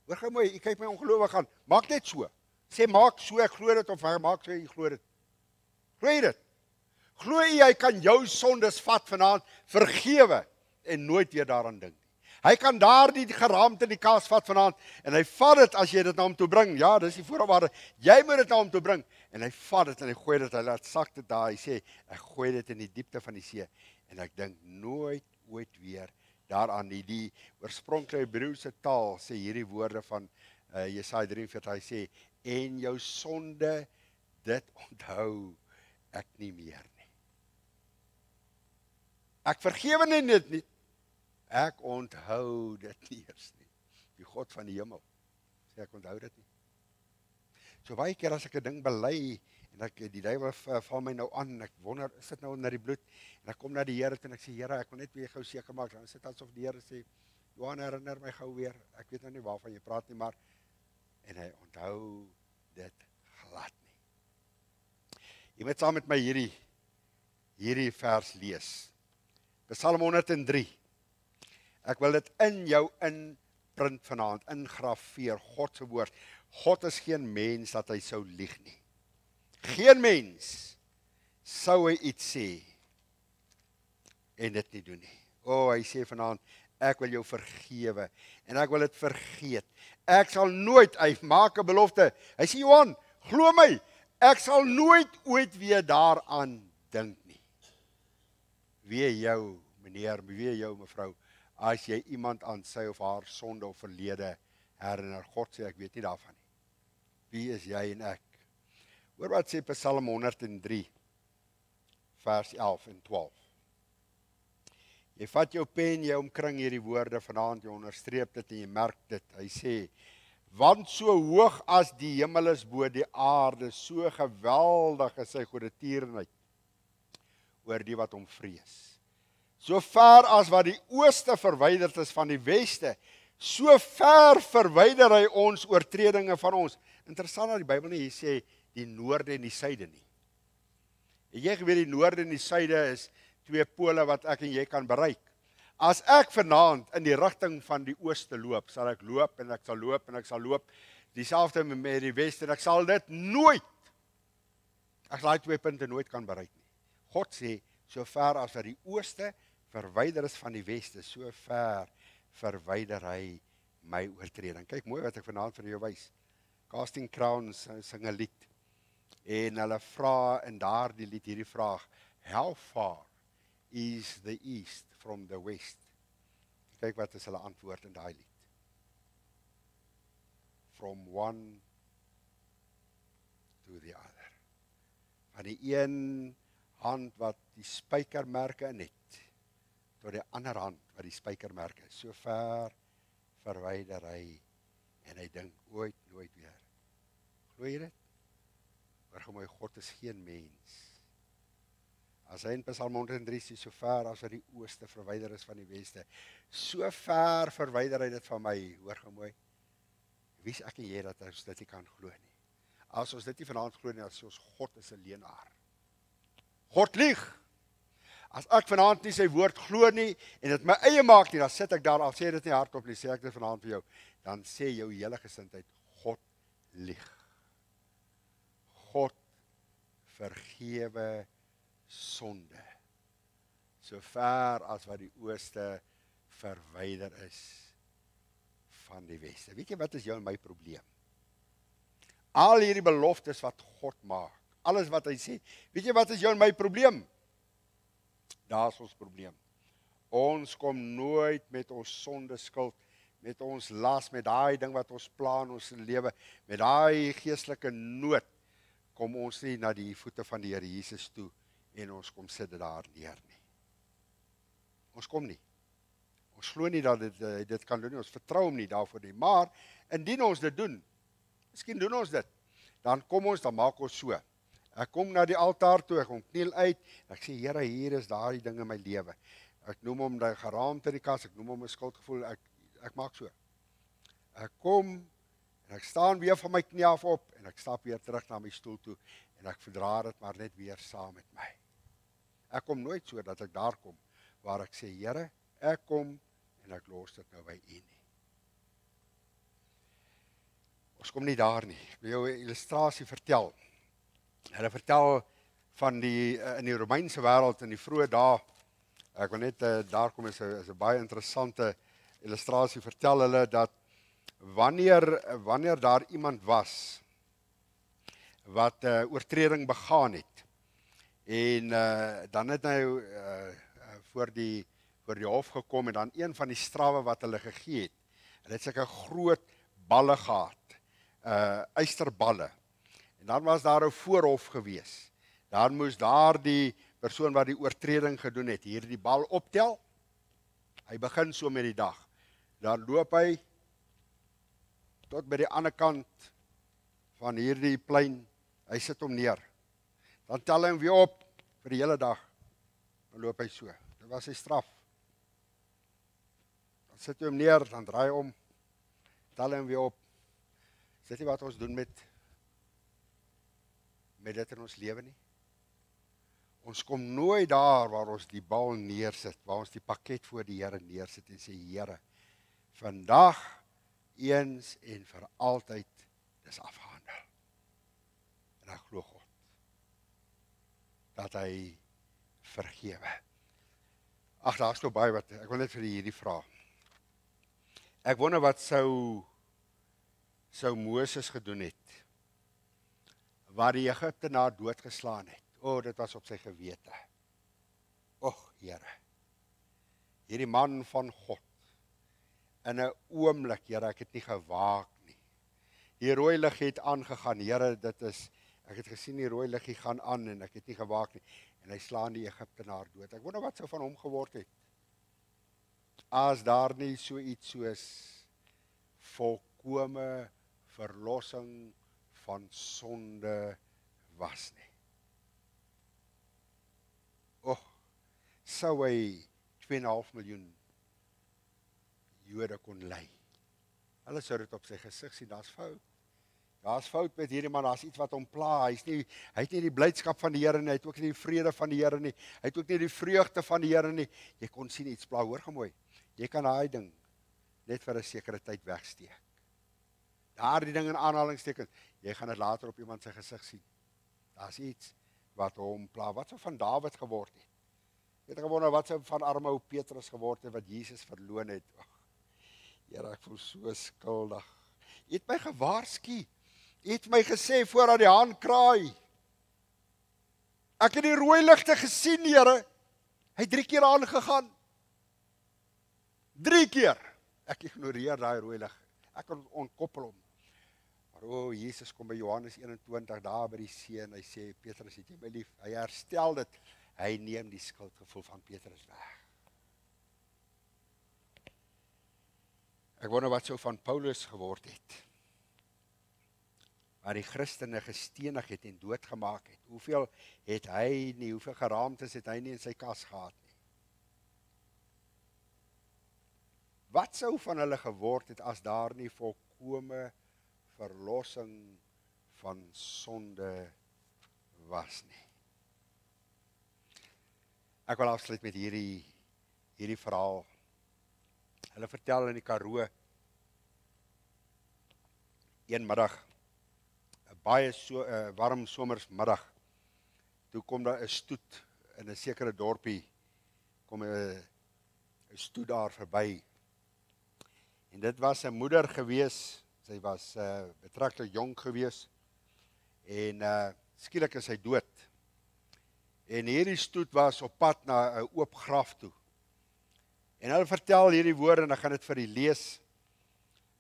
A: Hoor gou mooi, ek kyk my ongelowig aan, maak net so. Sê, maak so, ek glo dit, of maak so, ek glo dit. Glo jy dit? Glo jy kan jou sondes vat vanaand, vergewe, en nooit weer daaraan dink. Hy kan daar die geraamte in die kaas vat vanaand, en hy vat dit as jy dit na hom toe bring. Ja, dis die voorwaarde. Jy moet dit na hom toe bring, en hy vat dit, en hy gooi dit, hy laat sak dit daar, hy sê, ek gooi dit in die diepte van die see, en ek dink nooit ooit weer daaraan nie. Die oorspronklike Hebreëse taal sê hierdie woorde van Jesaja 43, hy sê, en jou sonde, dit onthou ek nie meer nie. Ek vergewe nie dit nie. Ek onthou dit nie eers nie. Die God van die hemel sê ek onthou dit nie. So baie keer as ek 'n ding bely en die duiwel val my nou aan en ek wonder, is dit nou onder die bloed? En ek kom na die Here toe en ek sê, Here, ek wil net weer gou seker maak. Dan sit asof die Here sê, Johan, herinner my gou weer. Ek weet nou nie waarvan jy praat nie, maar en hy onthou dit glad nie. Jy moet saam met my hierdie vers lees. Psalm 103. Ek wil dit in jou inprint vanaand, ingrafeer, God se woord. God is geen mens dat hy sou lieg nie. Geen mens sou hy iets sê en dit nie doen nie. Hy sê vanaand, ek wil jou vergewe en ek wil dit vergeet. Ek sal nooit, hy maak 'n belofte. Hy sê Johan, glo my, ek sal nooit ooit weer daaraan dink nie. Wie jou meneer, wie jou mevrou, as jy iemand aan sy of haar sonde of verlede herinner, God sê ek weet nie daarvan nie. Wie is jy en ek? Hoor wat sê Psalm 103 vers 11 en 12. Jy vat jou pen, jy omkring hierdie woorde vanaand, jy onderstreep dit en jy merk dit. Hy sê, want so hoog as die hemel is bo die aarde, so geweldig is sy goedertierenheid oor die wat hom vrees. So ver as wat die ooste verwyderd is van die weste, so ver verwyder hy ons oortredinge van ons. Interessant dat die Bybel nie hier sê die noorde en die suide nie. Het jy geweet die noorde en die suide is twee pole wat ek en jy kan bereik. As ek vanaand in die rigting van die ooste loop, sal ek loop en ek sal loop en ek sal loop, dieselfde met die weste en ek sal dit nooit, ek sal die twee punte nooit kan bereik nie. God sê, so ver as dat die ooste verwyder is van die weste, so ver verwyder hy my oortreding. Kyk mooi wat ek vanaand vir jou wys. Casting Crowns sing 'n lied en hulle vra in daardie lied hierdie vraag, how far is the east from the west? Kyk wat is hulle antwoord in daai lied. From one to the other. Van die een hand wat die spykermerke in het, tot die ander hand wat die spykermerke is. So ver verwyder hy en hy dink ooit nooit weer. Glo jy dit? Hoor mooi, God is geen mens. As hy in Psalm 103 sê, so ver as wat die ooste verwyder is van die weste, so ver verwyder hy dit van my, hoor mooi. Wie is ek en jy dat ons dit nie kan glo nie? As ons dit nie vanaand glo nie, as ons God is 'n leienaar. God lieg. As ek vanaand nie sy woord glo nie, en dit my eie maak nie, dan sit ek daar, al sê dit nie hardop nie, sê ek dit vanaand vir jou, dan sê jou hele gesindheid, God lieg. God vergewe sonde, so ver as wat die ooste verwyder is van die weste. Weet jy wat is jou en my probleem? Al hierdie beloftes wat God maak, alles wat hy sê, weet jy wat is jou en my probleem? Daar is ons probleem. Ons kom nooit met ons sonde skuld, met ons las, met daai ding wat ons pla in ons lewe, met daai geestelike nood, kom ons nie na die voete van die Here Jesus toe, en ons kom sit dit daar neer nie. Ons kom nie. Ons glo nie dat dit kan doen nie, ons vertrou hom nie daarvoor nie, maar indien ons dit doen, miskien doen ons dit, dan kom ons, dan maak ons so. Ek kom na die altaar toe, ek kom kniel uit, en ek sê, Here, hier is daardie ding in my lewe. Ek noem hom die geraamte in die kas, ek noem hom 'n skuldgevoel, ek maak so. Ek kom, en ek staan weer van my knie af op, en ek stap weer terug na my stoel toe, en ek verdra dit maar net weer saam met my. Ek kom nooit so dat ek daar kom, waar ek sê, Here, ek kom, en ek los dit nou by U nie. Ons kom nie daar nie. Ek wil jou 'n illustrasie vertel. Hulle vertel van in die Romeinse wêreld in die vroeë dae, ek wil net daar kom, is 'n baie interessante illustrasie, vertel hulle dat wanneer daar iemand was wat oortreding begaan het, en dan het hy voor die hof gekom, en dan een van die strawe wat hulle gegee het, hulle het sulke groot balle gehad, ysterballe, en dan was daar 'n voorhof gewees. Dan moes daar die persoon wat die oortreding gedoen het, hier die bal optel. Hy begin so met die dag. Dan loop hy tot by die ander kant van hierdie plein. Hy sit hom neer. Dan tel hy hom weer op vir die hele dag. Dan loop hy so. Dit was sy straf. Dan sit hy hom neer, dan draai hy om. Tel hy hom weer op. Is dit nie wat ons doen met dit in ons lewe nie? Ons kom nooit daar waar ons die bal neersit, waar ons die pakket voor die Here neersit en sê, Here, vandag eens en vir altyd dis afgehandel. En ek glo God dat hy vergewe. Ag, daar's nog baie wat ek wil net vir hierdie vra. Ek wonder wat sou Moses gedoen het waar die Egiptenaar doodgeslaan het. Dit was op sy gewete. Here. Hierdie man van God. In 'n oomblik, Here, ek het nie gewaak nie. Die rooi lig het aangegaan, Here, ek het gesien die rooi liggie gaan aan en ek het nie gewaak nie. En hy slaan die Egiptenaar dood. Ek wonder wat sou van hom geword het. As daar nie so iets soos volkome verlossing van sonde was nie. Sou hy 2,5 miljoen Jode kon lei. Hulle sou dit op sy gesig sien, daar's fout. Daar's fout met hierdie man, daar's iets wat hom pla. Hy het nie die blydskap van die Here nie, hy het ook nie die vrede van die Here nie, hy het ook nie die vreugde van die Here nie. Jy kon sien iets pla, hoor gemooi. Jy kan daai ding net vir 'n sekere tyd wegsteek. Daardie ding in aanhalingstekens, jy gaan dit later op iemand sy gesig sien. Daar's iets wat hom pla. Wat sou van Dawid geword het? Het gewonder wat sou van arme ou Petrus geword het wat Jesus verloon het. Here, ek voel so skuldig. U het my gewaarsku. U het my gesê voordat die haan kraai. Ek het die rooi ligte gesien, Here. Hy het 3 keer aangegaan. 3 keer. Ek ignoreer daai rooi lig. Ek kan ontkoppel hom. Maar Jesus kom by Johannes 21 daar by die see en hy sê, Petrus, het jy my lief? Hy herstel dit. Hy neem die skuldgevoel van Petrus weg. Ek wonder wat sou van Paulus geword het. Waar die Christene gestenig het en doodgemaak het. Hoeveel het hy nie, hoeveel geraamtes het hy nie in sy kas gehad nie. Wat sou van hulle geword het as daar nie volkome verlossing van sonde was nie. Ek wil afsluit met hierdie verhaal. Hulle vertel in die Karoo, een middag, 'n baie warm somersmiddag, toe kom daar 'n stoet in 'n sekere dorpie, kom 'n stoet daar verby. En dit was 'n moeder gewees, sy was betreklik jonk gewees, en skielik is sy dood. En hierdie stoet was op pad na 'n oop graf toe. En hulle vertel hierdie woorde en ek gaan dit vir u lees.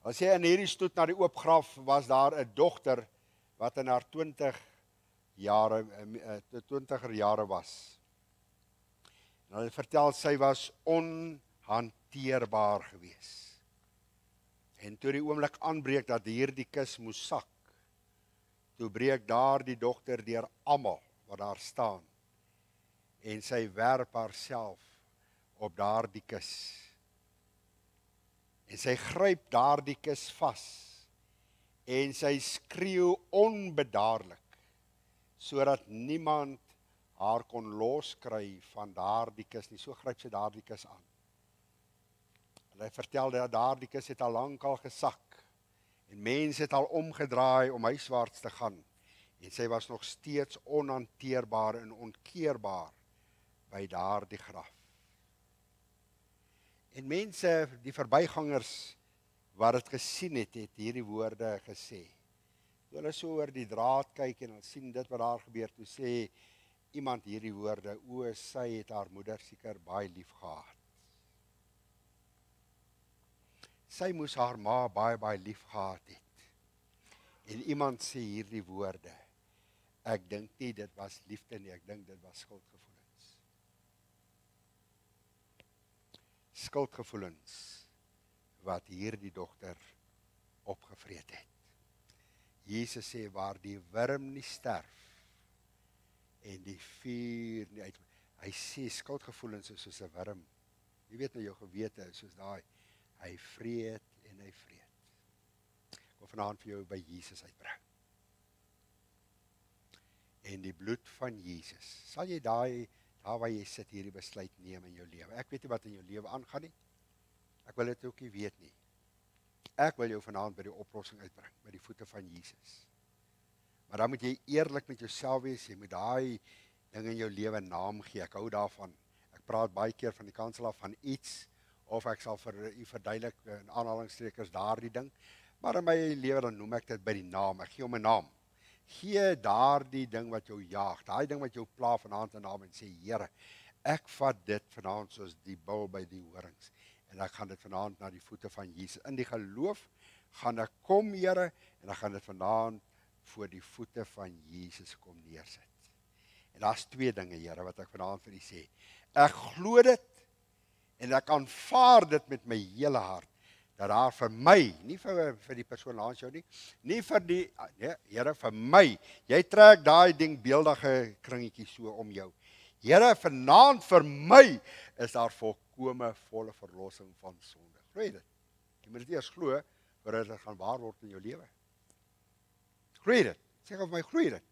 A: Hulle sê in hierdie stoet na die oop graf was daar 'n dogter wat in haar 20er jare was. En hulle vertel sy was onhanteerbaar gewees. En toe die oomblik aanbreek dat hierdie kus moes sak, toe breek daar die dogter deur almal wat daar staan. En sy werp haarself op daardie kus. En sy gryp daardie kus vas. En sy skreeu onbedaarlik, sodat niemand haar kon loskry van daardie kus nie. So gryp sy daardie kus aan. Hy vertel dat daardie kus het al lankal gesak. En mense het al omgedraai om huiswaarts te gaan. En sy was nog steeds onhanteerbaar en onkeerbaar by daardie graf. En mense, die verbygangers wat dit gesien het, het hierdie woorde gesê. Toe hulle so oor die draad kyk en hulle sien dit wat daar gebeur, toe sê iemand hierdie woorde, sy het haar moeder seker baie lief gehad. Sy moes haar ma baie lief gehad het. En iemand sê hierdie woorde, ek dink nie dit was liefde nie, ek dink dit was skuldgevoelens. Skuldgevoelens wat hierdie dogter opgevreet het. Jesus sê waar die wurm nie sterf en die vuur nie uit. Hy sê skuldgevoelens is soos 'n wurm. Jy weet nou jou gewete is soos daai. Hy vreet en hy vreet. Ek wil vanaand vir jou by Jesus uitbring. En die bloed van Jesus. Sal jy daar waar jy sit hierdie besluit neem in jou lewe? Ek weet nie wat in jou lewe aangaan nie. Ek wil dit ook nie weet nie. Ek wil jou vanaand by die oplossing uitbring, by die voete van Jesus. Maar dan moet jy eerlik met jouself wees, jy moet daai ding in jou lewe naam gee. Ek hou daarvan. Ek praat baie keer van die kansel af van iets, of ek sal vir u verduidelik in aanhalingstrekens daardie ding, maar in my lewe dan noem ek dit by die naam, ek gee hom 'n naam. Gee daardie ding wat jou jaag, daai ding wat jou pla vanaand in naam en sê, Here, ek vat dit vanaand soos die bil by die horings, en ek gaan dit vanaand na die voete van Jesus. In die geloof gaan ek kom, Here, en ek gaan dit vanaand voor die voete van Jesus kom neersit. En daar's twee dinge, Here, wat ek vanaand vir u sê. Ek glo dit, en ek aanvaar dit met my hele hart, dat daar vir my, nie vir die persoon langs jou nie vir die, nee, Here, vir my, jy trek daai ding beeldige kringetjie so om jou. Here, vanaand vir my, is daar volkome volle verlossing van sonde. Glo jy dit? Jy moet dit eers glo, voordat dit gaan waar word in jou lewe. Glo jy dit? Sê vir my, glo jy dit?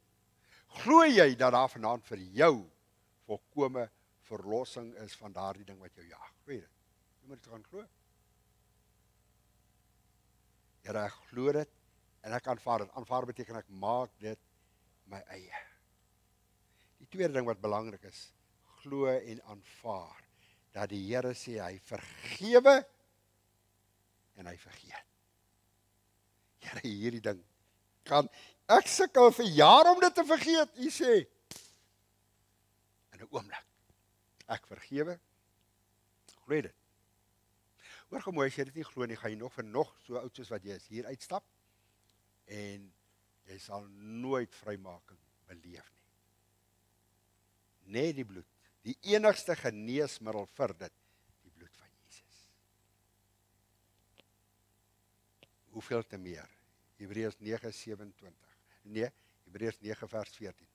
A: Glo jy dat daar vanaand vir jou volkome verlossing is van daardie ding wat jou jaag? Glo jy dit? Jy moet dit gaan glo. Here, ek glo dit, en ek aanvaar dit. Aanvaar beteken ek maak dit my eie. Die tweede ding wat belangrik is, glo en aanvaar, dat die Here sê, hy vergewe, en hy vergeet. Here, hierdie ding, kan, ek sukkel vir jaar om dit te vergeet, hy sê, in 'n oomblik, ek vergewe, glo dit. Hoor gou mooi, as jy dit nie glo nie, gaan jy nog vir nog so oud soos wat jy is, hier uitstap, en jy sal nooit vrymaking beleef nie. Net die bloed, die enigste geneesmiddel vir dit, die bloed van Jesus. Hoeveel te meer? Hebreërs 9:27. Nee, Hebreërs 9 vers 14.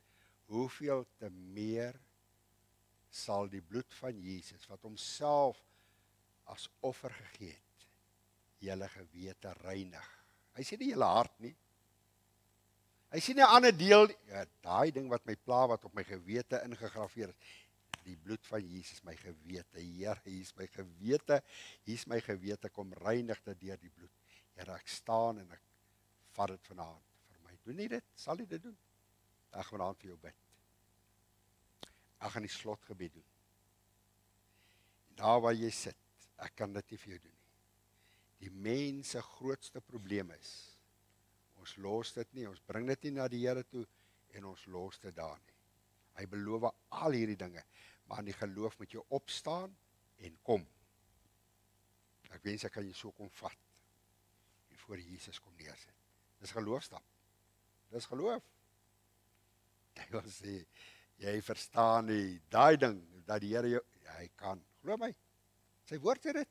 A: Hoeveel te meer sal die bloed van Jesus, wat homself as offer gegee het, julle gewete reinig. Hy sê nie julle hart nie. Hy sê nie 'n ander deel, ja, daai ding wat my pla, wat op my gewete ingegraveer is, die bloed van Jesus, my gewete, Here, hier is my gewete, hier is my gewete, kom reinig dit deur die bloed. Here, ek staan en ek vat dit vanaand vir my. Doen nie dit, sal jy dit doen? Ek gaan vanaand vir jou bid. Ek gaan die slotgebed doen. Daar waar jy sit, ek kan dit nie vir jou doen nie. Die mens se grootste probleem is, ons los dit nie, ons bring dit nie na die Here toe, en ons los dit daar nie. Hy beloof al hierdie dinge, maar in die geloof moet jy opstaan en kom. Ek wens ek kan jy so kom vat, en voor Jesus kom neersit. Dis geloofstap. Dis geloof. Hy wil sê, jy verstaan nie, daai ding, dat die Here jou, hy kan, glo my, sy woord sê dit.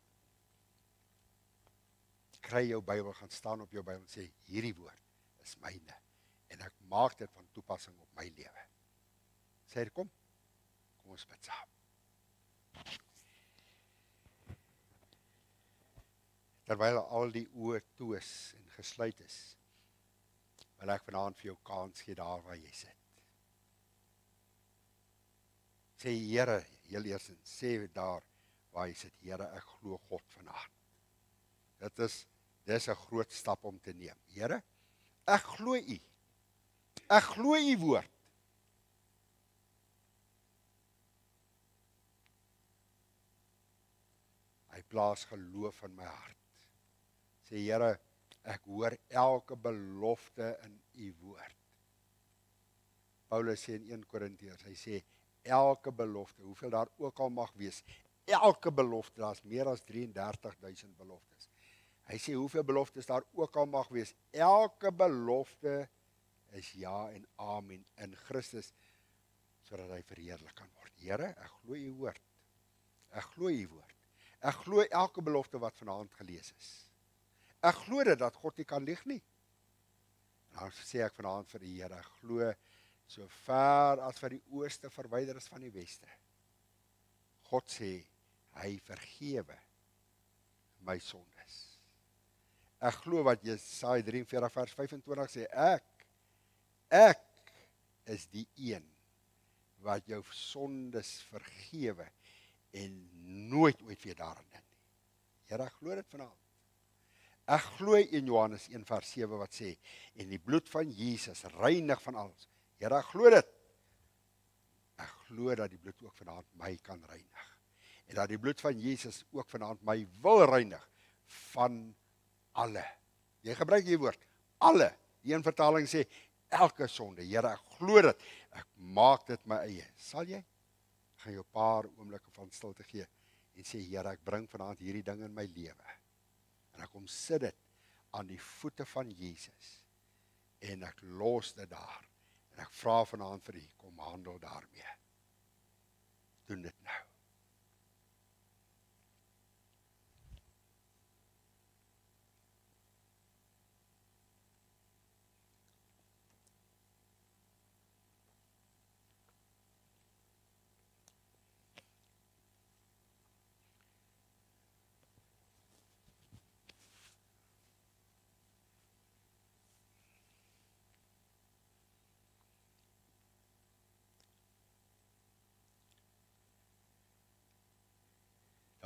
A: Kry jou Bybel, gaan staan op jou Bybel en sê, hierdie woord is myne, en ek maak dit van toepassing op my lewe. Sê dit, kom ons bid saam. Terwyl al die oë toe is en gesluit is, wil ek vanaand vir jou kans gee daar waar jy sit. Sê, Here, heel eers, sê daar waar jy sit, Here, ek glo God vanaand. Dis 'n groot stap om te neem. Here, ek glo U. Ek glo U woord. Hy plaas geloof in my hart. Sê, Here, ek hoor elke belofte in U woord. Paulus sê in 1 Korintiërs, hy sê, elke belofte, hoeveel daar ook al mag wees, elke belofte, daar is meer as 33,000 beloftes. Hy sê, hoeveel beloftes daar ook al mag wees, elke belofte is ja en amen in Christus, sodat hy verheerlik kan word. Here, ek glo U woord. Ek glo U woord. Ek glo elke belofte wat vanaand gelees is. Ek glo dit, dat God nie kan lieg nie. En dan sê ek vanaand vir die Here, ek glo, so ver as wat die ooste verwyder is van die weste. God sê, hy vergewe my sondes. Ek glo wat Jesaja 43 vers 25 sê, ek is die een wat jou sondes vergewe en nooit ooit weer daarin dink nie. Here, ek glo dit vanaand. Ek glo in Johannes 1 vers 7 wat sê, en die bloed van Jesus reinig van alles. Here, ek glo dit. Ek glo dat die bloed ook vanaand my kan reinig. En dat die bloed van Jesus ook vanaand my wil reinig van alle. Jy gebruik die woord, alle. Die een vertaling sê, elke sonde. Here, ek glo dit. Ek maak dit my eie. Sal jy? Ek gaan jou 'n paar oomblikke van stilte gee en sê, Here, ek bring vanaand hierdie ding in my lewe. En ek kom sit dit aan die voete van Jesus. En ek los dit daar. En ek vra vanaand vir U, kom handel daarmee. Doen dit nou.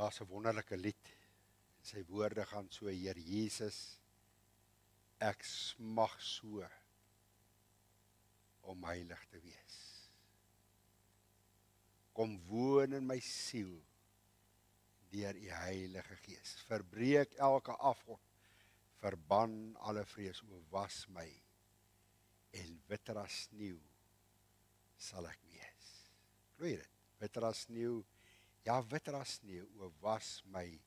A: Daar's 'n wonderlike lied. Sy woorde gaan so, Heer Jesus, ek smag so om heilig te wees. Kom woon in my siel deur U Heilige Gees. Verbreek elke afgod, verban alle vrees, was my en witter as sneeu sal ek wees. Glo jy dit? Witter as sneeu. Ja, witter as sneeu, was my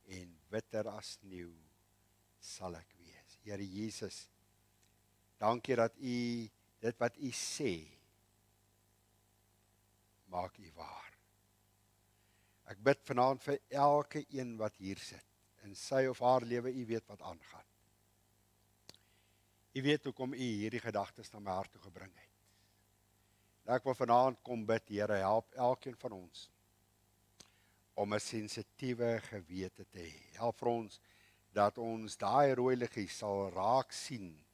A: en witter as sneeu sal ek wees. Here Jesus, dankie dat U dit wat U sê, maak U waar. Ek bid vanaand vir elke een wat hier sit, in sy of haar lewe, U weet wat aangaan. U weet hoekom U hierdie gedagtes na my hart toe gebring het. En ek wil vanaand kom bid, Here, help elkeen van ons om 'n sensitiewe gewete te hê. Help vir ons dat ons daai rooi liggie sal raak sien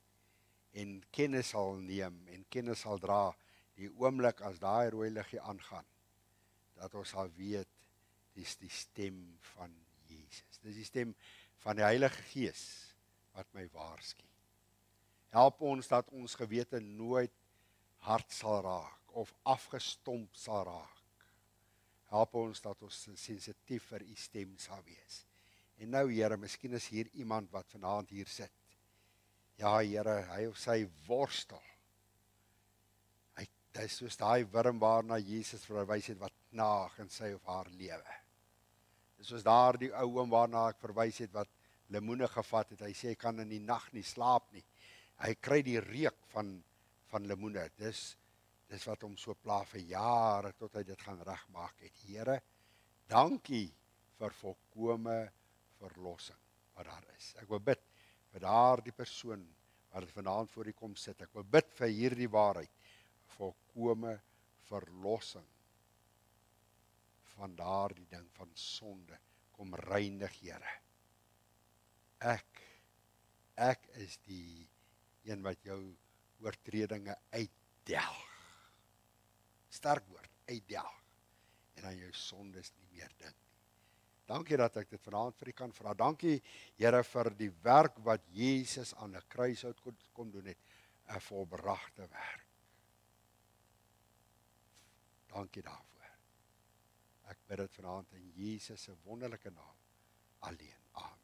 A: en kennis sal neem en kennis sal dra die oomblik as daai rooi liggie aangaan, dat ons sal weet dis die stem van Jesus. Dis die stem van die Heilige Gees wat my waarsku. Help ons dat ons gewete nooit hard sal raak of afgestomp sal raak. Help ons dat ons sensitief vir U stem sal wees. En nou, Here, miskien is hier iemand wat vanaand hier sit. Ja, Here, hy of sy worstel. Hy is soos daai wurm waarna Jesus verwys het wat knaag in sy of haar lewe. Dis soos daardie ou oom waarna ek verwys het wat lemoene gevat het. Hy sê hy kan in die nag nie slaap nie. Hy kry die reuk van lemoene. Dis wat hom so pla vir jare tot hy dit gaan regmaak het. Here, dankie vir volkome verlossing wat daar is. Ek wil bid vir daardie persoon wat vanaand voor U kom sit. Ek wil bid vir hierdie waarheid, volkome verlossing van daardie ding van sonde. Kom reinig, Here. Ek is die een wat jou oortredinge uitdelg. Sterk woord, uitdelg. En aan jou sondes nie meer dink nie. Dankie dat ek dit vanaand vir U kan vra. Dankie, Here, vir die werk wat Jesus aan 'n kruishout kon doen het. 'n volbragte werk. Dankie daarvoor. Ek bid dit vanaand in Jesus se wonderlike naam alleen. Amen.